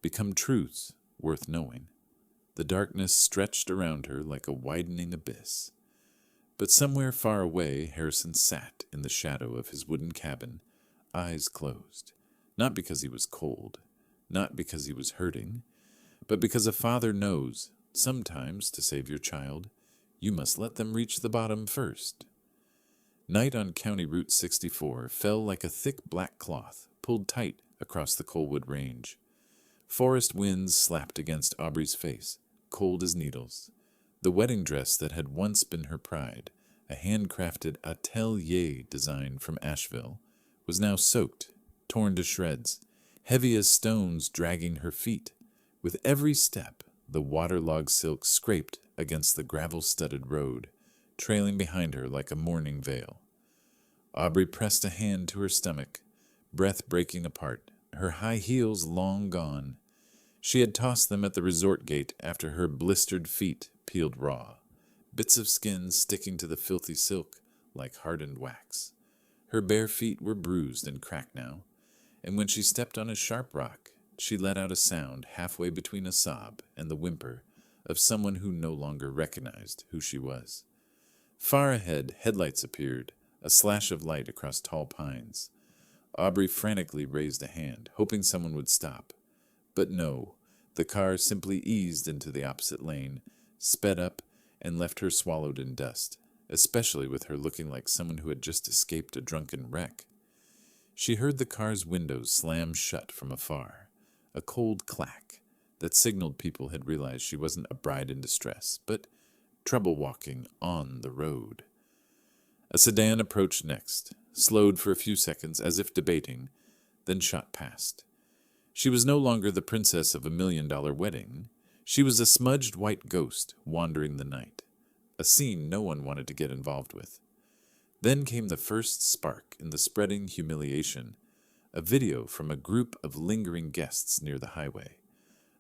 become truths worth knowing. The darkness stretched around her like a widening abyss. But somewhere far away, Harrison sat in the shadow of his wooden cabin, eyes closed, not because he was cold, not because he was hurting, but because a father knows, sometimes to save your child, you must let them reach the bottom first. Night on County Route 64 fell like a thick black cloth, pulled tight across the Colwood Range. Forest winds slapped against Aubrey's face, cold as needles. The wedding dress that had once been her pride, a handcrafted atelier design from Asheville, was now soaked, torn to shreds, heavy as stones dragging her feet. With every step, the waterlogged silk scraped against the gravel-studded road, trailing behind her like a mourning veil. Aubrey pressed a hand to her stomach, breath breaking apart, her high heels long gone. She had tossed them at the resort gate after her blistered feet peeled raw, bits of skin sticking to the filthy silk like hardened wax. Her bare feet were bruised and cracked now, and when she stepped on a sharp rock, she let out a sound halfway between a sob and the whimper of someone who no longer recognized who she was. Far ahead, headlights appeared, a slash of light across tall pines. Aubrey frantically raised a hand, hoping someone would stop. But no, the car simply eased into the opposite lane, sped up, and left her swallowed in dust, especially with her looking like someone who had just escaped a drunken wreck. She heard the car's windows slam shut from afar, a cold clack that signaled people had realized she wasn't a bride in distress, but trouble walking on the road. A sedan approached next, slowed for a few seconds as if debating, then shot past. She was no longer the princess of $1 million wedding. She was a smudged white ghost wandering the night, a scene no one wanted to get involved with. Then came the first spark in the spreading humiliation, a video from a group of lingering guests near the highway.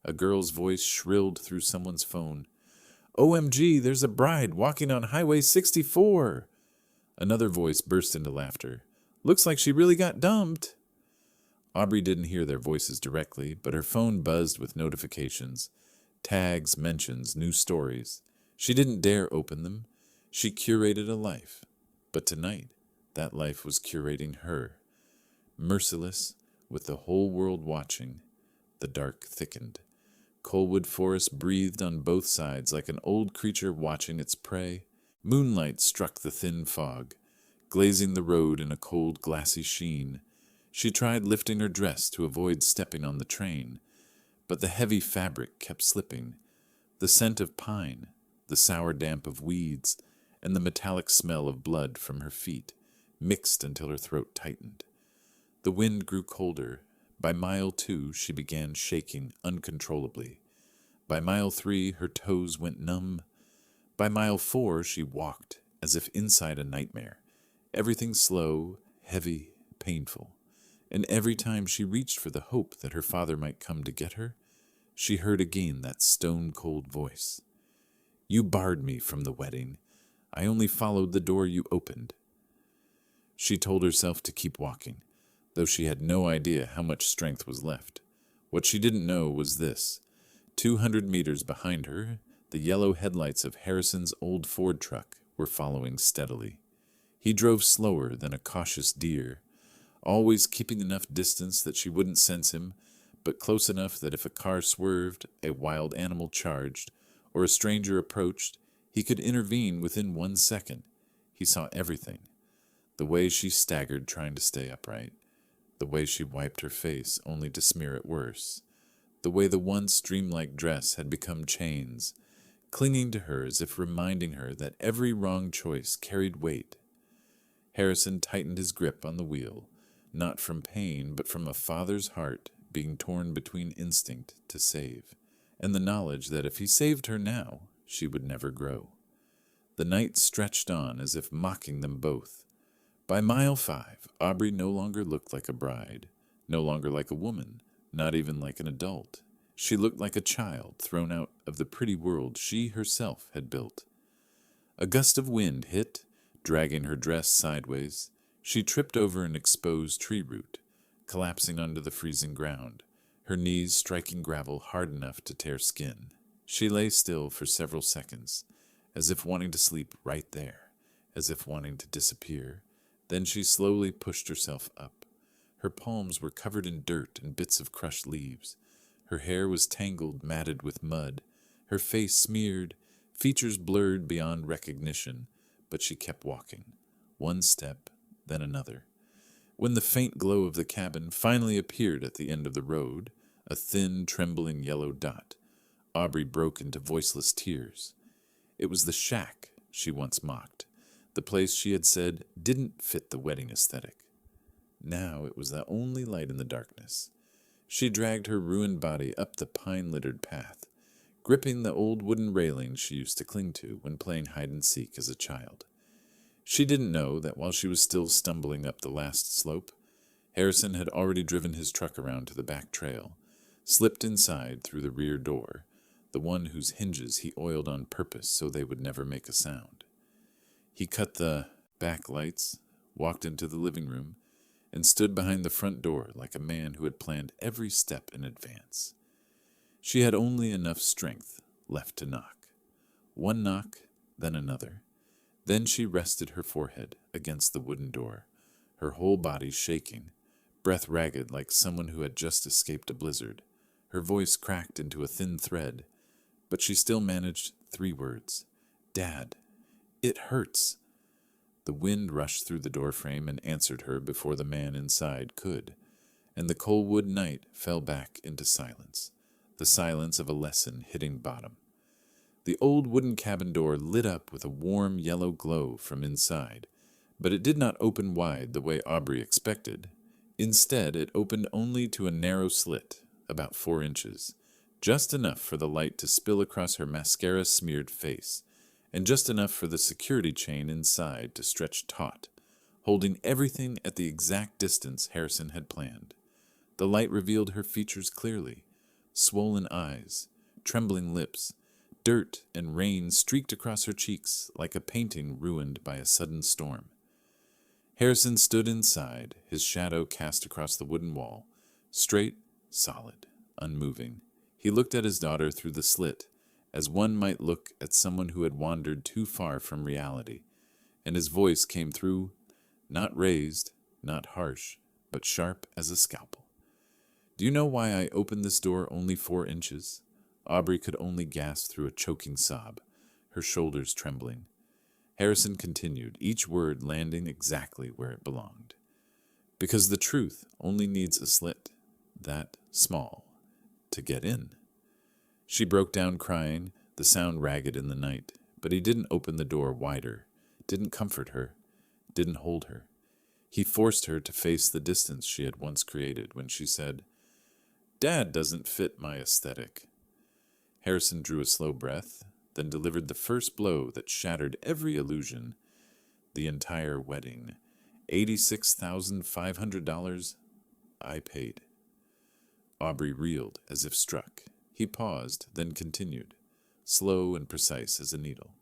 A girl's voice shrilled through someone's phone. OMG, there's a bride walking on Highway 64! Another voice burst into laughter. Looks like she really got dumped. Aubrey didn't hear their voices directly, but her phone buzzed with notifications, tags, mentions, new stories. She didn't dare open them. She curated a life. But tonight, that life was curating her. Merciless, with the whole world watching, the dark thickened. Colwood Forest breathed on both sides like an old creature watching its prey. Moonlight struck the thin fog, glazing the road in a cold, glassy sheen. She tried lifting her dress to avoid stepping on the train, but the heavy fabric kept slipping. The scent of pine, the sour damp of weeds, and the metallic smell of blood from her feet mixed until her throat tightened. The wind grew colder. By mile 2, she began shaking uncontrollably. By mile 3, her toes went numb. By mile 4, she walked as if inside a nightmare. Everything slow, heavy, painful. And every time she reached for the hope that her father might come to get her, she heard again that stone-cold voice. "You barred me from the wedding. I only followed the door you opened." She told herself to keep walking, though she had no idea how much strength was left. What she didn't know was this. 200 meters behind her, the yellow headlights of Harrison's old Ford truck were following steadily. He drove slower than a cautious deer, always keeping enough distance that she wouldn't sense him, but close enough that if a car swerved, a wild animal charged, or a stranger approached, he could intervene within 1 second. He saw everything. The way she staggered trying to stay upright, the way she wiped her face only to smear it worse, the way the once dreamlike dress had become chains, clinging to her as if reminding her that every wrong choice carried weight. Harrison tightened his grip on the wheel, not from pain, but from a father's heart being torn between instinct to save, and the knowledge that if he saved her now, she would never grow. The night stretched on as if mocking them both. By mile 5, Aubrey no longer looked like a bride, no longer like a woman, not even like an adult. She looked like a child thrown out of the pretty world she herself had built. A gust of wind hit, dragging her dress sideways. She tripped over an exposed tree root, collapsing onto the freezing ground, her knees striking gravel hard enough to tear skin. She lay still for several seconds, as if wanting to sleep right there, as if wanting to disappear. Then she slowly pushed herself up. Her palms were covered in dirt and bits of crushed leaves. Her hair was tangled, matted with mud, her face smeared, features blurred beyond recognition, but she kept walking, one step, then another. When the faint glow of the cabin finally appeared at the end of the road, a thin, trembling yellow dot, Aubrey broke into voiceless tears. It was the shack she once mocked, the place she had said didn't fit the wedding aesthetic. Now it was the only light in the darkness. She dragged her ruined body up the pine-littered path, gripping the old wooden railings she used to cling to when playing hide-and-seek as a child. She didn't know that while she was still stumbling up the last slope, Harrison had already driven his truck around to the back trail, slipped inside through the rear door, the one whose hinges he oiled on purpose so they would never make a sound. He cut the back lights, walked into the living room, and stood behind the front door like a man who had planned every step in advance. She had only enough strength left to knock. One knock, then another. Then she rested her forehead against the wooden door, her whole body shaking, breath ragged like someone who had just escaped a blizzard. Her voice cracked into a thin thread, but she still managed 3 words. "Dad, it hurts." The wind rushed through the doorframe and answered her before the man inside could, and the Colwood night fell back into silence, the silence of a lesson hitting bottom. The old wooden cabin door lit up with a warm yellow glow from inside, but it did not open wide the way Aubrey expected. Instead, it opened only to a narrow slit, about 4 inches, just enough for the light to spill across her mascara-smeared face, and just enough for the security chain inside to stretch taut, holding everything at the exact distance Harrison had planned. The light revealed her features clearly, swollen eyes, trembling lips. Dirt and rain streaked across her cheeks like a painting ruined by a sudden storm. Harrison stood inside, his shadow cast across the wooden wall, straight, solid, unmoving. He looked at his daughter through the slit, as one might look at someone who had wandered too far from reality, and his voice came through, not raised, not harsh, but sharp as a scalpel. Do you know why I opened this door only 4 inches? Aubrey could only gasp through a choking sob, her shoulders trembling. Harrison continued, each word landing exactly where it belonged. Because the truth only needs a slit, that small, to get in. She broke down crying, the sound ragged in the night, but he didn't open the door wider, didn't comfort her, didn't hold her. He forced her to face the distance she had once created when she said, "Dad doesn't fit my aesthetic." Harrison drew a slow breath, then delivered the first blow that shattered every illusion. The entire wedding. $86,500 I paid. Aubrey reeled as if struck. He paused, then continued, slow and precise as a needle.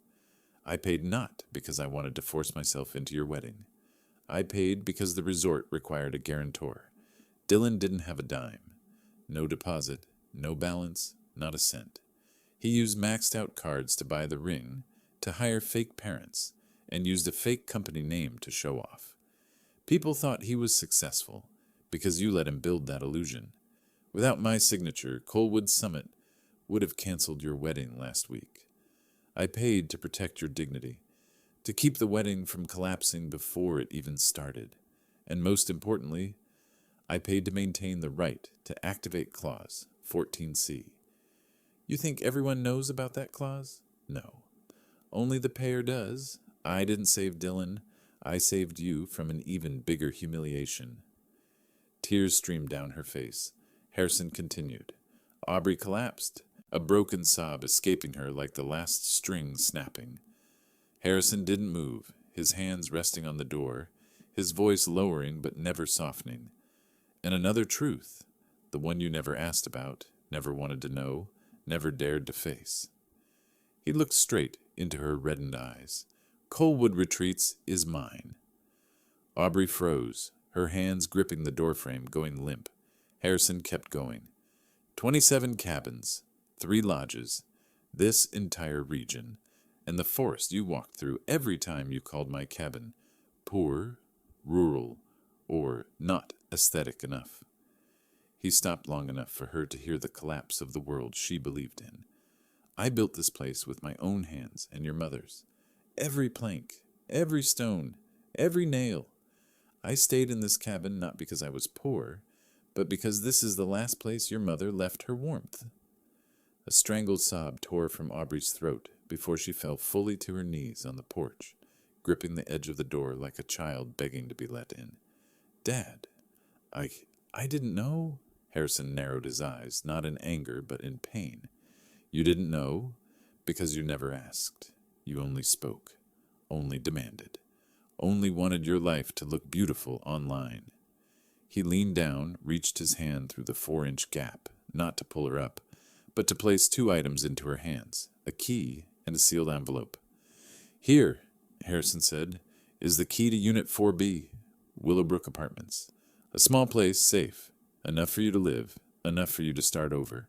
I paid not because I wanted to force myself into your wedding. I paid because the resort required a guarantor. Dylan didn't have a dime. No deposit, no balance, not a cent. He used maxed-out cards to buy the ring, to hire fake parents, and used a fake company name to show off. People thought he was successful because you let him build that illusion. Without my signature, Colwood Summit would have canceled your wedding last week. I paid to protect your dignity, to keep the wedding from collapsing before it even started. And most importantly, I paid to maintain the right to activate Clause 14C. You think everyone knows about that clause? No. Only the payer does. I didn't save Dylan. I saved you from an even bigger humiliation. Tears streamed down her face. Harrison continued. Aubrey collapsed, a broken sob escaping her like the last string snapping. Harrison didn't move, his hands resting on the door, his voice lowering but never softening. And another truth, the one you never asked about, never wanted to know, never dared to face. He looked straight into her reddened eyes. Colwood Retreats is mine. Aubrey froze, her hands gripping the doorframe, going limp. Harrison kept going. 27 cabins, 3 lodges, this entire region, and the forest you walked through every time you called my cabin poor, rural, or not aesthetic enough. He stopped long enough for her to hear the collapse of the world she believed in. I built this place with my own hands and your mother's. Every plank, every stone, every nail. I stayed in this cabin not because I was poor, but because this is the last place your mother left her warmth. A strangled sob tore from Aubrey's throat before she fell fully to her knees on the porch, gripping the edge of the door like a child begging to be let in. Dad, I didn't know. Harrison narrowed his eyes, not in anger, but in pain. You didn't know because you never asked. You only spoke, only demanded, only wanted your life to look beautiful online. He leaned down, reached his hand through the 4-inch gap, not to pull her up, but to place 2 items into her hands, a key and a sealed envelope. Here, Harrison said, is the key to Unit 4B, Willowbrook Apartments. A small place, safe, enough for you to live, enough for you to start over.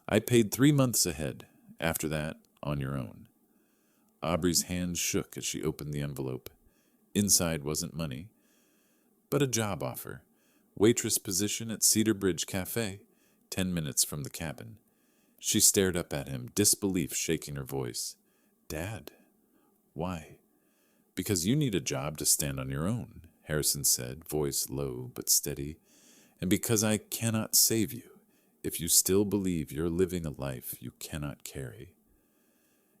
I paid 3 months ahead. After that, on your own. Aubrey's hands shook as she opened the envelope. Inside wasn't money, but a job offer. Waitress position at Cedar Bridge Cafe, 10 minutes from the cabin. She stared up at him, disbelief shaking her voice. Dad, why? Because you need a job to stand on your own, Harrison said, voice low but steady. And because I cannot save you if you still believe you're living a life you cannot carry.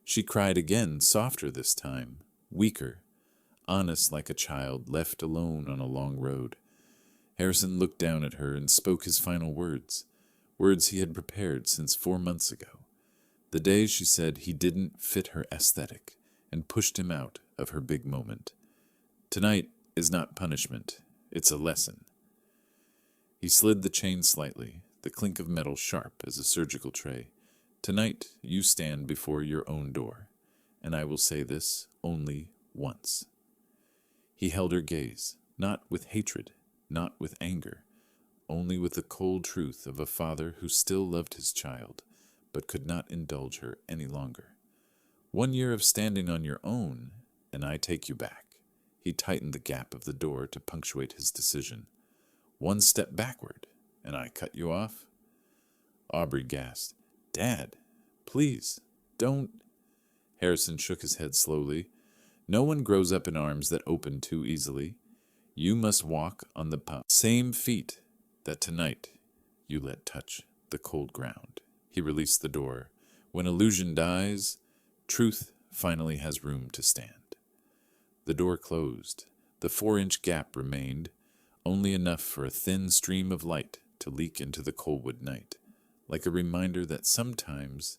She cried again, softer this time, weaker, honest like a child left alone on a long road. Harrison looked down at her and spoke his final words, words he had prepared since 4 months ago, the day she said he didn't fit her aesthetic and pushed him out of her big moment. Tonight is not punishment, it's a lesson. He slid the chain slightly, the clink of metal sharp as a surgical tray. Tonight you stand before your own door, and I will say this only once. He held her gaze, not with hatred, not with anger, only with the cold truth of a father who still loved his child, but could not indulge her any longer. 1 year of standing on your own, and I take you back. He tightened the gap of the door to punctuate his decision. 1 step backward, and I cut you off? Aubrey gasped. Dad, please, don't. Harrison shook his head slowly. No one grows up in arms that open too easily. You must walk on the same feet that tonight you let touch the cold ground. He released the door. When illusion dies, truth finally has room to stand. The door closed. The 4-inch gap remained, only enough for a thin stream of light to leak into the Colwood night, like a reminder that sometimes,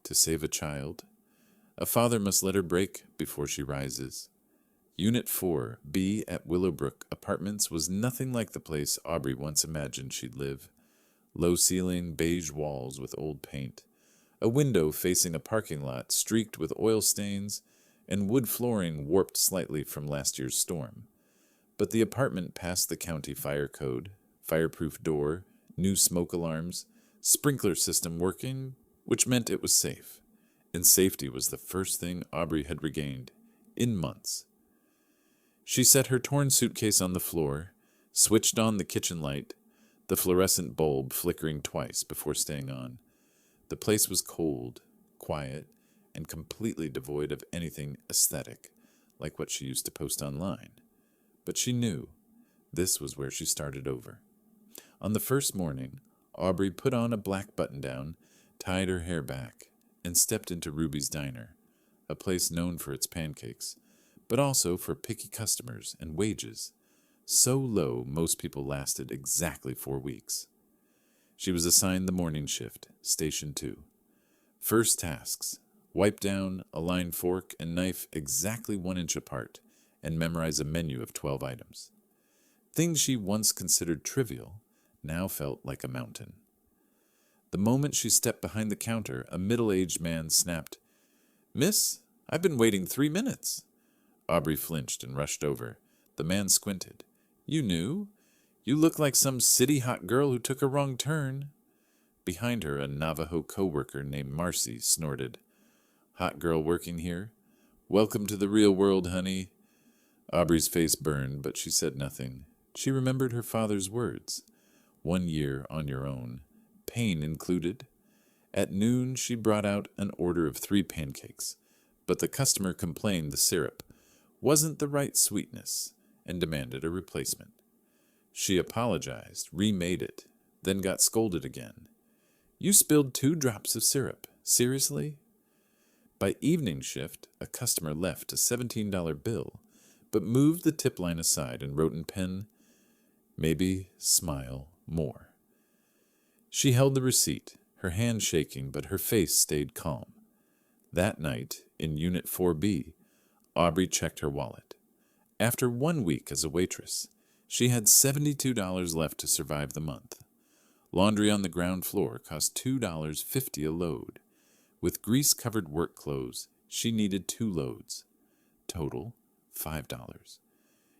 to save a child, a father must let her break before she rises. Unit 4B at Willowbrook Apartments was nothing like the place Aubrey once imagined she'd live. Low ceiling, beige walls with old paint, a window facing a parking lot streaked with oil stains, and wood flooring warped slightly from last year's storm. But the apartment passed the county fire code, fireproof door, new smoke alarms, sprinkler system working, which meant it was safe. And safety was the first thing Aubrey had regained in months. She set her torn suitcase on the floor, switched on the kitchen light, the fluorescent bulb flickering twice before staying on. The place was cold, quiet, and completely devoid of anything aesthetic, like what she used to post online. But she knew this was where she started over. On the first morning, Aubrey put on a black button-down, tied her hair back, and stepped into Ruby's Diner, a place known for its pancakes, but also for picky customers and wages, so low most people lasted exactly 4 weeks. She was assigned the morning shift, Station 2. First tasks: wipe down, align fork and knife exactly 1 inch apart, and memorize a menu of 12 items. Things she once considered trivial now felt like a mountain. The moment she stepped behind the counter, a middle-aged man snapped, "Miss, I've been waiting 3 minutes." Aubrey flinched and rushed over. The man squinted. "You knew? You look like some city hot girl who took a wrong turn." Behind her, a Navajo co-worker named Marcy snorted, "Hot girl working here? Welcome to the real world, honey." Aubrey's face burned, but she said nothing. She remembered her father's words. 1 year on your own, pain included. At noon, she brought out an order of 3 pancakes, but the customer complained the syrup wasn't the right sweetness and demanded a replacement. She apologized, remade it, then got scolded again. "You spilled 2 drops of syrup. Seriously?" By evening shift, a customer left a $17 bill, but moved the tip line aside and wrote in pen, "Maybe smile more." She held the receipt, her hand shaking, but her face stayed calm. That night, in Unit 4B, Aubrey checked her wallet. After 1 week as a waitress, she had $72 left to survive the month. Laundry on the ground floor cost $2.50 a load. With grease-covered work clothes, she needed 2 loads. Total, $5.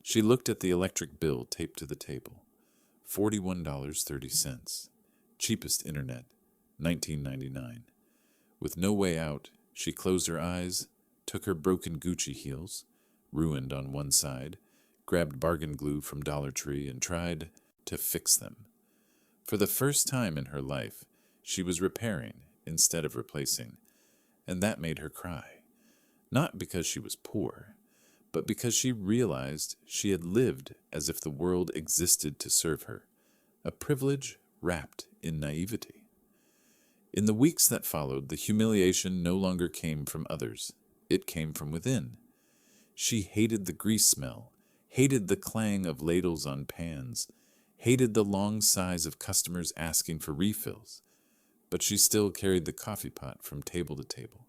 She looked at the electric bill taped to the table. $41.30. Cheapest internet, $19.99. With no way out, she closed her eyes, took her broken Gucci heels, ruined on one side, grabbed bargain glue from Dollar Tree and tried to fix them. For the first time in her life, she was repairing instead of replacing, and that made her cry. Not because she was poor, but because she realized she had lived as if the world existed to serve her, a privilege wrapped in naivety. In the weeks that followed, the humiliation no longer came from others. It came from within. She hated the grease smell, hated the clang of ladles on pans, hated the long sighs of customers asking for refills, but she still carried the coffee pot from table to table.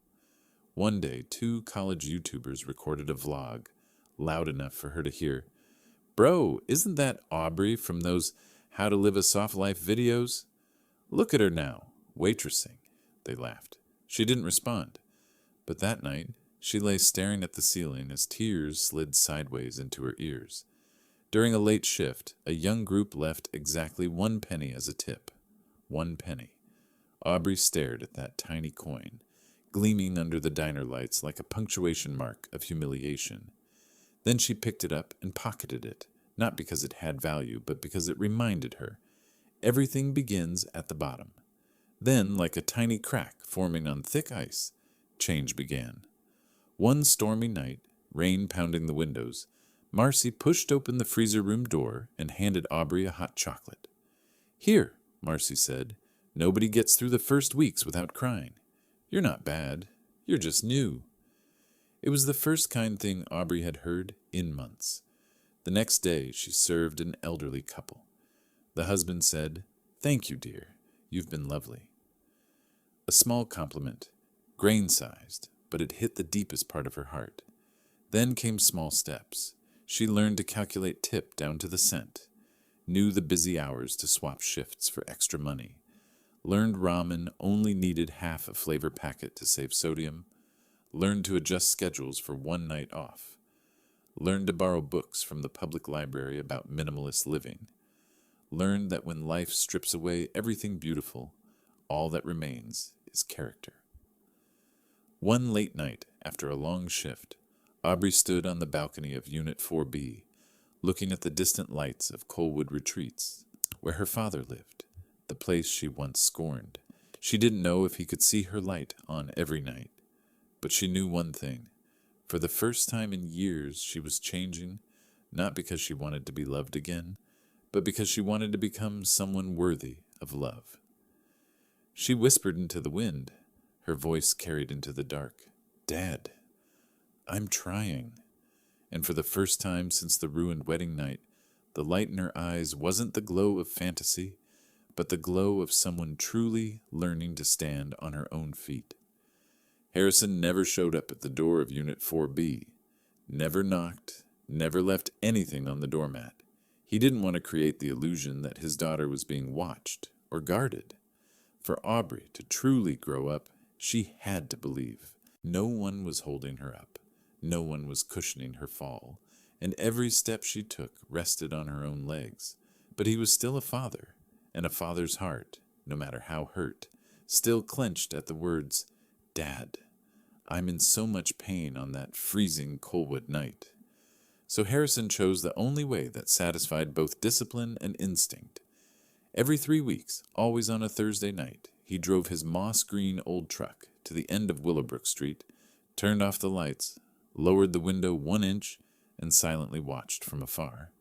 One day, 2 college YouTubers recorded a vlog, loud enough for her to hear, "Bro, isn't that Aubrey from those How to Live a Soft Life videos? Look at her now, waitressing." They laughed. She didn't respond, but that night, she lay staring at the ceiling as tears slid sideways into her ears. During a late shift, a young group left exactly 1 penny as a tip. 1 penny. Aubrey stared at that tiny coin, gleaming under the diner lights like a punctuation mark of humiliation. Then she picked it up and pocketed it, not because it had value, but because it reminded her. Everything begins at the bottom. Then, like a tiny crack forming on thick ice, change began. One stormy night, rain pounding the windows, Marcy pushed open the freezer room door and handed Aubrey a hot chocolate. "Here," Marcy said. "Nobody gets through the first weeks without crying. You're not bad. You're just new." It was the first kind thing Aubrey had heard in months. The next day, she served an elderly couple. The husband said, "Thank you, dear. You've been lovely." A small compliment, grain-sized, but it hit the deepest part of her heart. Then came small steps. She learned to calculate tip down to the cent, knew the busy hours to swap shifts for extra money, learned ramen only needed half a flavor packet to save sodium, learned to adjust schedules for one night off, learned to borrow books from the public library about minimalist living, learned that when life strips away everything beautiful, all that remains is character. One late night, after a long shift, Aubrey stood on the balcony of Unit 4B, looking at the distant lights of Colwood Retreats, where her father lived, the place she once scorned. She didn't know if he could see her light on every night, but she knew one thing. For the first time in years, she was changing, not because she wanted to be loved again, but because she wanted to become someone worthy of love. She whispered into the wind, her voice carried into the dark. "Dad, I'm trying." And for the first time since the ruined wedding night, the light in her eyes wasn't the glow of fantasy, but the glow of someone truly learning to stand on her own feet. Harrison never showed up at the door of Unit 4B, never knocked, never left anything on the doormat. He didn't want to create the illusion that his daughter was being watched or guarded. For Aubrey to truly grow up, she had to believe. No one was holding her up. No one was cushioning her fall, and every step she took rested on her own legs. But he was still a father, and a father's heart, no matter how hurt, still clenched at the words, "Dad, I'm in so much pain on that freezing Colwood night." So Harrison chose the only way that satisfied both discipline and instinct. Every 3 weeks, always on a Thursday night, he drove his moss-green old truck to the end of Willowbrook Street, turned off the lights, lowered the window 1 inch, and silently watched from afar.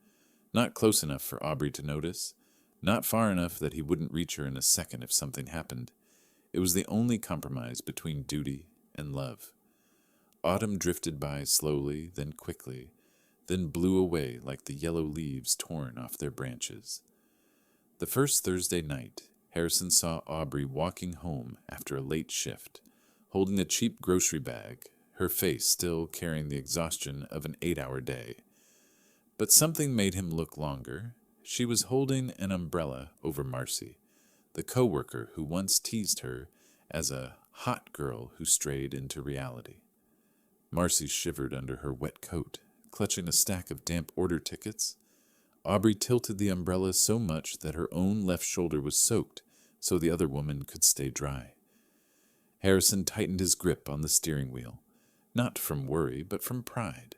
Not close enough for Aubrey to notice, not far enough that he wouldn't reach her in a second if something happened. It was the only compromise between duty and love. Autumn drifted by slowly, then quickly, then blew away like the yellow leaves torn off their branches. The first Thursday night, Harrison saw Aubrey walking home after a late shift, holding a cheap grocery bag, her face still carrying the exhaustion of an 8-hour day. But something made him look longer. She was holding an umbrella over Marcy, the coworker who once teased her as a hot girl who strayed into reality. Marcy shivered under her wet coat, clutching a stack of damp order tickets. Aubrey tilted the umbrella so much that her own left shoulder was soaked so the other woman could stay dry. Harrison tightened his grip on the steering wheel, not from worry, but from pride.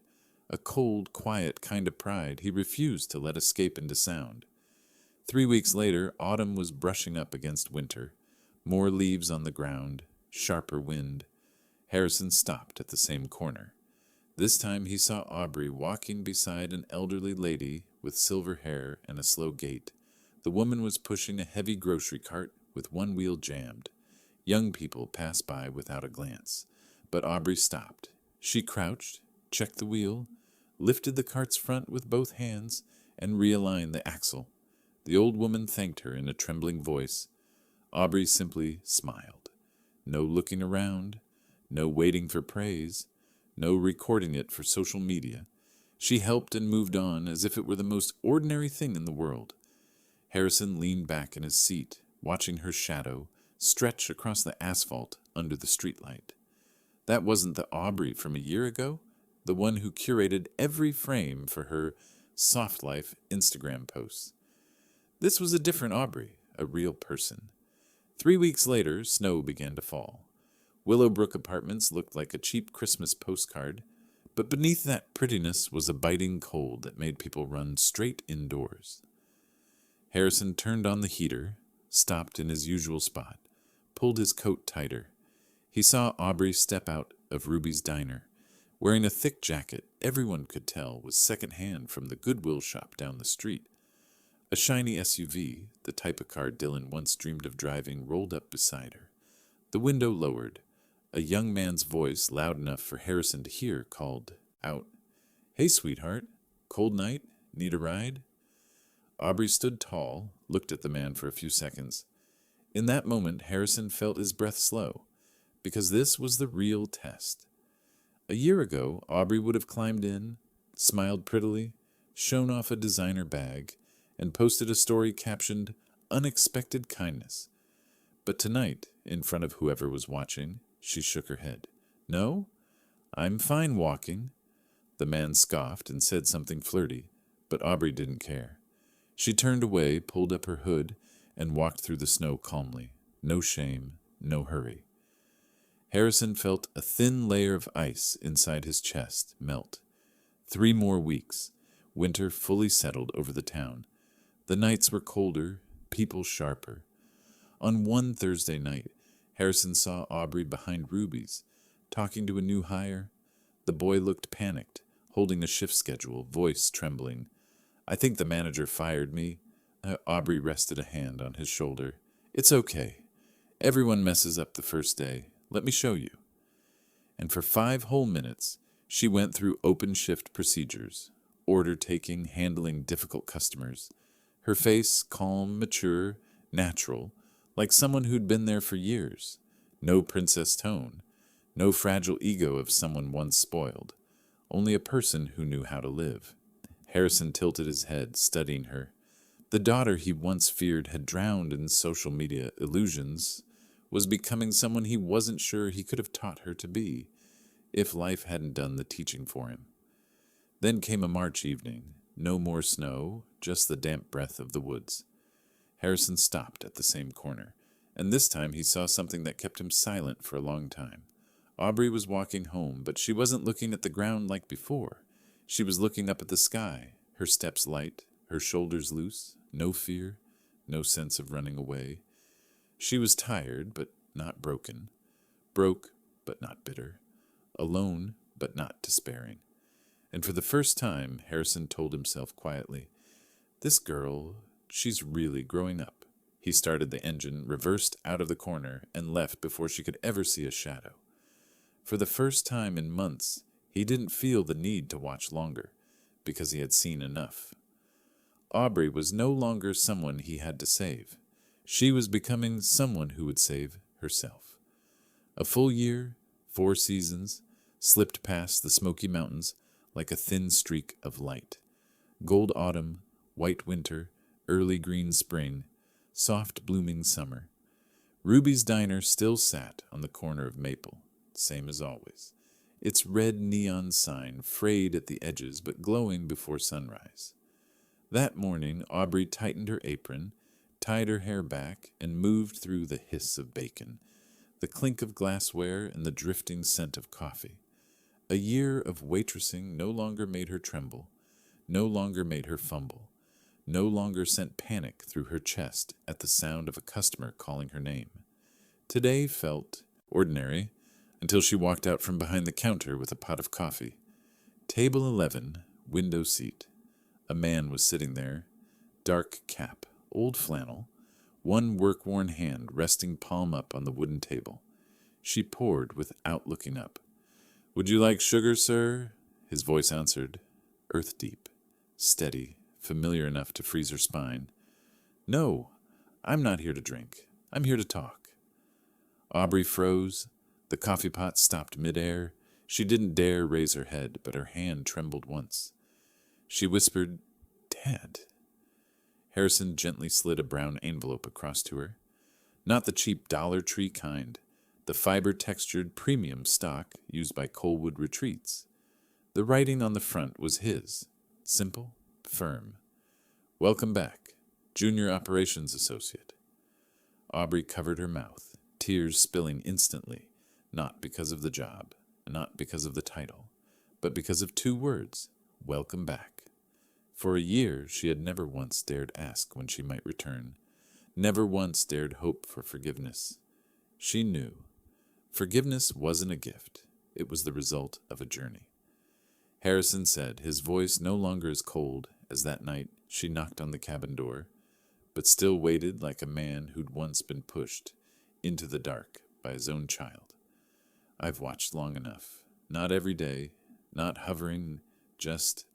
A cold, quiet kind of pride he refused to let escape into sound. 3 weeks later, autumn was brushing up against winter. More leaves on the ground, sharper wind. Harrison stopped at the same corner. This time he saw Aubrey walking beside an elderly lady with silver hair and a slow gait. The woman was pushing a heavy grocery cart with one wheel jammed. Young people passed by without a glance, but Aubrey stopped. She crouched, checked the wheel, lifted the cart's front with both hands, and realigned the axle. The old woman thanked her in a trembling voice. Aubrey simply smiled. No looking around, no waiting for praise, no recording it for social media. She helped and moved on as if it were the most ordinary thing in the world. Harrison leaned back in his seat, watching her shadow stretch across the asphalt under the streetlight. That wasn't the Aubrey from a year ago, the one who curated every frame for her Soft Life Instagram posts. This was a different Aubrey, a real person. 3 weeks later, snow began to fall. Willowbrook Apartments looked like a cheap Christmas postcard, but beneath that prettiness was a biting cold that made people run straight indoors. Harrison turned on the heater, stopped in his usual spot, pulled his coat tighter. He saw Aubrey step out of Ruby's diner, wearing a thick jacket everyone could tell was second-hand from the Goodwill shop down the street. A shiny SUV, the type of car Dylan once dreamed of driving, rolled up beside her. The window lowered. A young man's voice, loud enough for Harrison to hear, called out, "Hey, sweetheart. Cold night? Need a ride?" Aubrey stood tall, looked at the man for a few seconds. In that moment, Harrison felt his breath slow, because this was the real test. A year ago, Aubrey would have climbed in, smiled prettily, shown off a designer bag, and posted a story captioned, "Unexpected Kindness." But tonight, in front of whoever was watching, she shook her head. "No, I'm fine walking." The man scoffed and said something flirty, but Aubrey didn't care. She turned away, pulled up her hood, and walked through the snow calmly. No shame, no hurry. Harrison felt a thin layer of ice inside his chest melt. 3 more weeks. Winter fully settled over the town. The nights were colder, people sharper. On one Thursday night, Harrison saw Aubrey behind Ruby's, talking to a new hire. The boy looked panicked, holding the shift schedule, voice trembling. "I think the manager fired me." Aubrey rested a hand on his shoulder. "It's okay. Everyone messes up the first day. Let me show you." And for 5 whole minutes, she went through open shift procedures, order taking, handling difficult customers. Her face calm, mature, natural, like someone who'd been there for years. No princess tone, no fragile ego of someone once spoiled. Only a person who knew how to live. Harrison tilted his head, studying her. The daughter he once feared had drowned in social media illusions was becoming someone he wasn't sure he could have taught her to be, if life hadn't done the teaching for him. Then came a March evening. No more snow, just the damp breath of the woods. Harrison stopped at the same corner, and this time he saw something that kept him silent for a long time. Aubrey was walking home, but she wasn't looking at the ground like before. She was looking up at the sky, her steps light, her shoulders loose, no fear, no sense of running away. She was tired, but not broken. Broke, but not bitter. Alone, but not despairing. And for the first time, Harrison told himself quietly, "This girl, she's really growing up." He started the engine, reversed out of the corner, and left before she could ever see a shadow. For the first time in months, he didn't feel the need to watch longer, because he had seen enough. Aubrey was no longer someone he had to save. She was becoming someone who would save herself. A full year, 4 seasons, slipped past the Smoky Mountains like a thin streak of light. Gold autumn, white winter, early green spring, soft blooming summer. Ruby's diner still sat on the corner of Maple, same as always. Its red neon sign frayed at the edges but glowing before sunrise. That morning, Aubrey tightened her apron, tied her hair back, and moved through the hiss of bacon, the clink of glassware, and the drifting scent of coffee. A year of waitressing no longer made her tremble, no longer made her fumble, no longer sent panic through her chest at the sound of a customer calling her name. Today felt ordinary until she walked out from behind the counter with a pot of coffee. Table 11, window seat. A man was sitting there, dark cap, old flannel, one work-worn hand resting palm up on the wooden table. She poured without looking up. "Would you like sugar, sir?" His voice answered, earth deep, steady, familiar enough to freeze her spine. "No, I'm not here to drink. I'm here to talk." Aubrey froze. The coffee pot stopped midair. She didn't dare raise her head, but her hand trembled once. She whispered, "Dad." Harrison gently slid a brown envelope across to her. Not the cheap Dollar Tree kind, the fiber-textured premium stock used by Colwood Retreats. The writing on the front was his, simple, firm. "Welcome back, Junior Operations Associate." Aubrey covered her mouth, tears spilling instantly, not because of the job, not because of the title, but because of 2 words, welcome back. For a year, she had never once dared ask when she might return, never once dared hope for forgiveness. She knew. Forgiveness wasn't a gift. It was the result of a journey. Harrison said, his voice no longer as cold as that night she knocked on the cabin door, but still waited like a man who'd once been pushed into the dark by his own child. I've watched long enough. Not every day, not hovering, just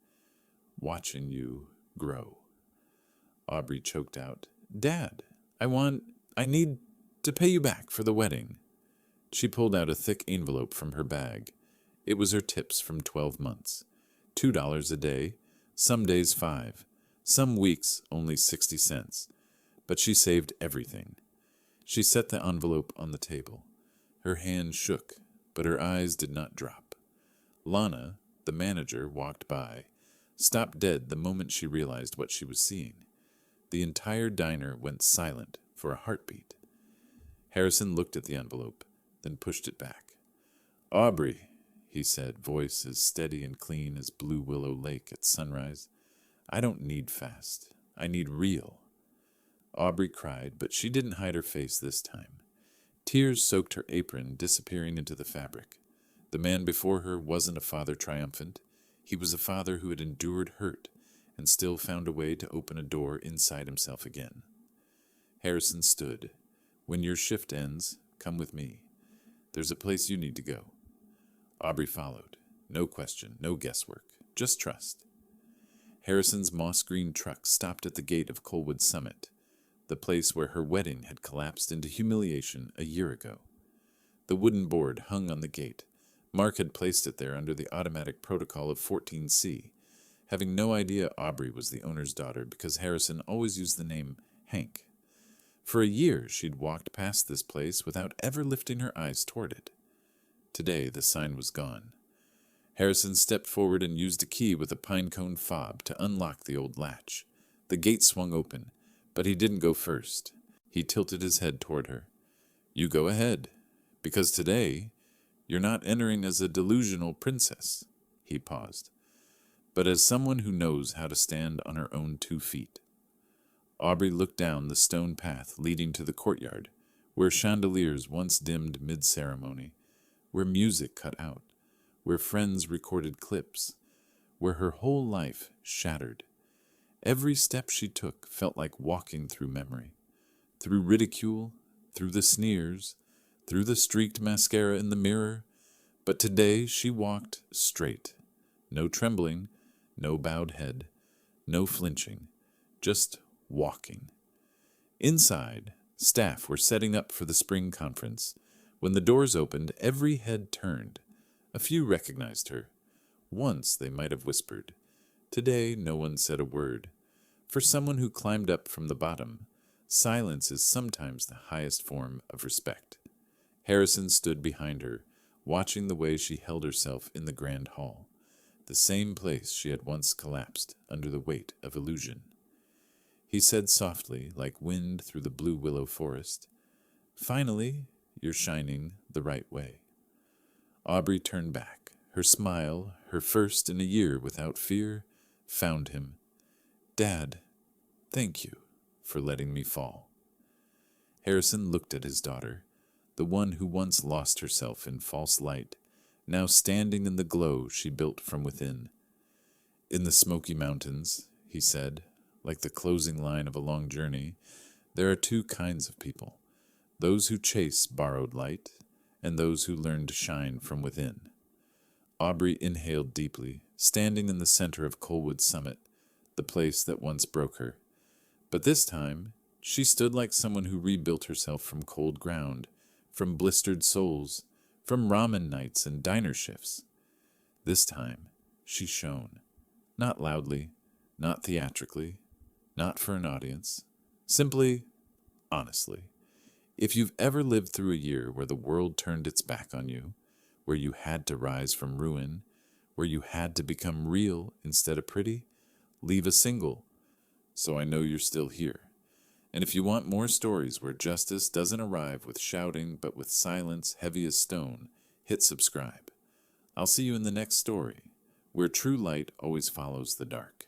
watching you grow. Aubrey choked out, Dad, I need to pay you back for the wedding. She pulled out a thick envelope from her bag. It was her tips from 12 months. $2 a day, some days 5, some weeks only 60 cents. But she saved everything. She set the envelope on the table. Her hand shook, but her eyes did not drop. Lana, the manager, walked by, stopped dead the moment she realized what she was seeing. The entire diner went silent for a heartbeat. Harrison looked at the envelope, then pushed it back. Aubrey, he said, voice as steady and clean as Blue Willow Lake at sunrise, I don't need fast. I need real. Aubrey cried, but she didn't hide her face this time. Tears soaked her apron, disappearing into the fabric. The man before her wasn't a father triumphant. He was a father who had endured hurt and still found a way to open a door inside himself again. Harrison stood. When your shift ends, come with me. There's a place you need to go. Aubrey followed. No question, no guesswork, just trust. Harrison's moss-green truck stopped at the gate of Colwood Summit, the place where her wedding had collapsed into humiliation a year ago. The wooden board hung on the gate. Mark had placed it there under the automatic protocol of 14C, having no idea Aubrey was the owner's daughter because Harrison always used the name Hank. For a year, she'd walked past this place without ever lifting her eyes toward it. Today, the sign was gone. Harrison stepped forward and used a key with a pinecone fob to unlock the old latch. The gate swung open, but he didn't go first. He tilted his head toward her. You go ahead, because today, you're not entering as a delusional princess. He paused, but as someone who knows how to stand on her own 2 feet. Aubrey looked down the stone path leading to the courtyard, where chandeliers once dimmed mid-ceremony, where music cut out, where friends recorded clips, where her whole life shattered. Every step she took felt like walking through memory, through ridicule, through the sneers, through the streaked mascara in the mirror, but today she walked straight. No trembling, no bowed head, no flinching, just walking. Inside, staff were setting up for the spring conference. When the doors opened, every head turned. A few recognized her. Once they might have whispered. Today, no one said a word. For someone who climbed up from the bottom, silence is sometimes the highest form of respect. Harrison stood behind her, watching the way she held herself in the grand hall, the same place she had once collapsed under the weight of illusion. He said softly, like wind through the blue willow forest, Finally, you're shining the right way. Aubrey turned back. Her smile, her first in a year without fear, found him. Dad, thank you for letting me fall. Harrison looked at his daughter, the one who once lost herself in false light, now standing in the glow she built from within. In the Smoky Mountains, he said, like the closing line of a long journey, there are 2 kinds of people, those who chase borrowed light and those who learn to shine from within. Aubrey inhaled deeply, standing in the center of Colwood Summit, the place that once broke her. But this time, she stood like someone who rebuilt herself from cold ground, from blistered soles, from ramen nights and diner shifts. This time, she shone, not loudly, not theatrically, not for an audience, simply, honestly. If you've ever lived through a year where the world turned its back on you, where you had to rise from ruin, where you had to become real instead of pretty, leave a single, so I know you're still here. And if you want more stories where justice doesn't arrive with shouting but with silence heavy as stone, hit subscribe. I'll see you in the next story, where true light always follows the dark.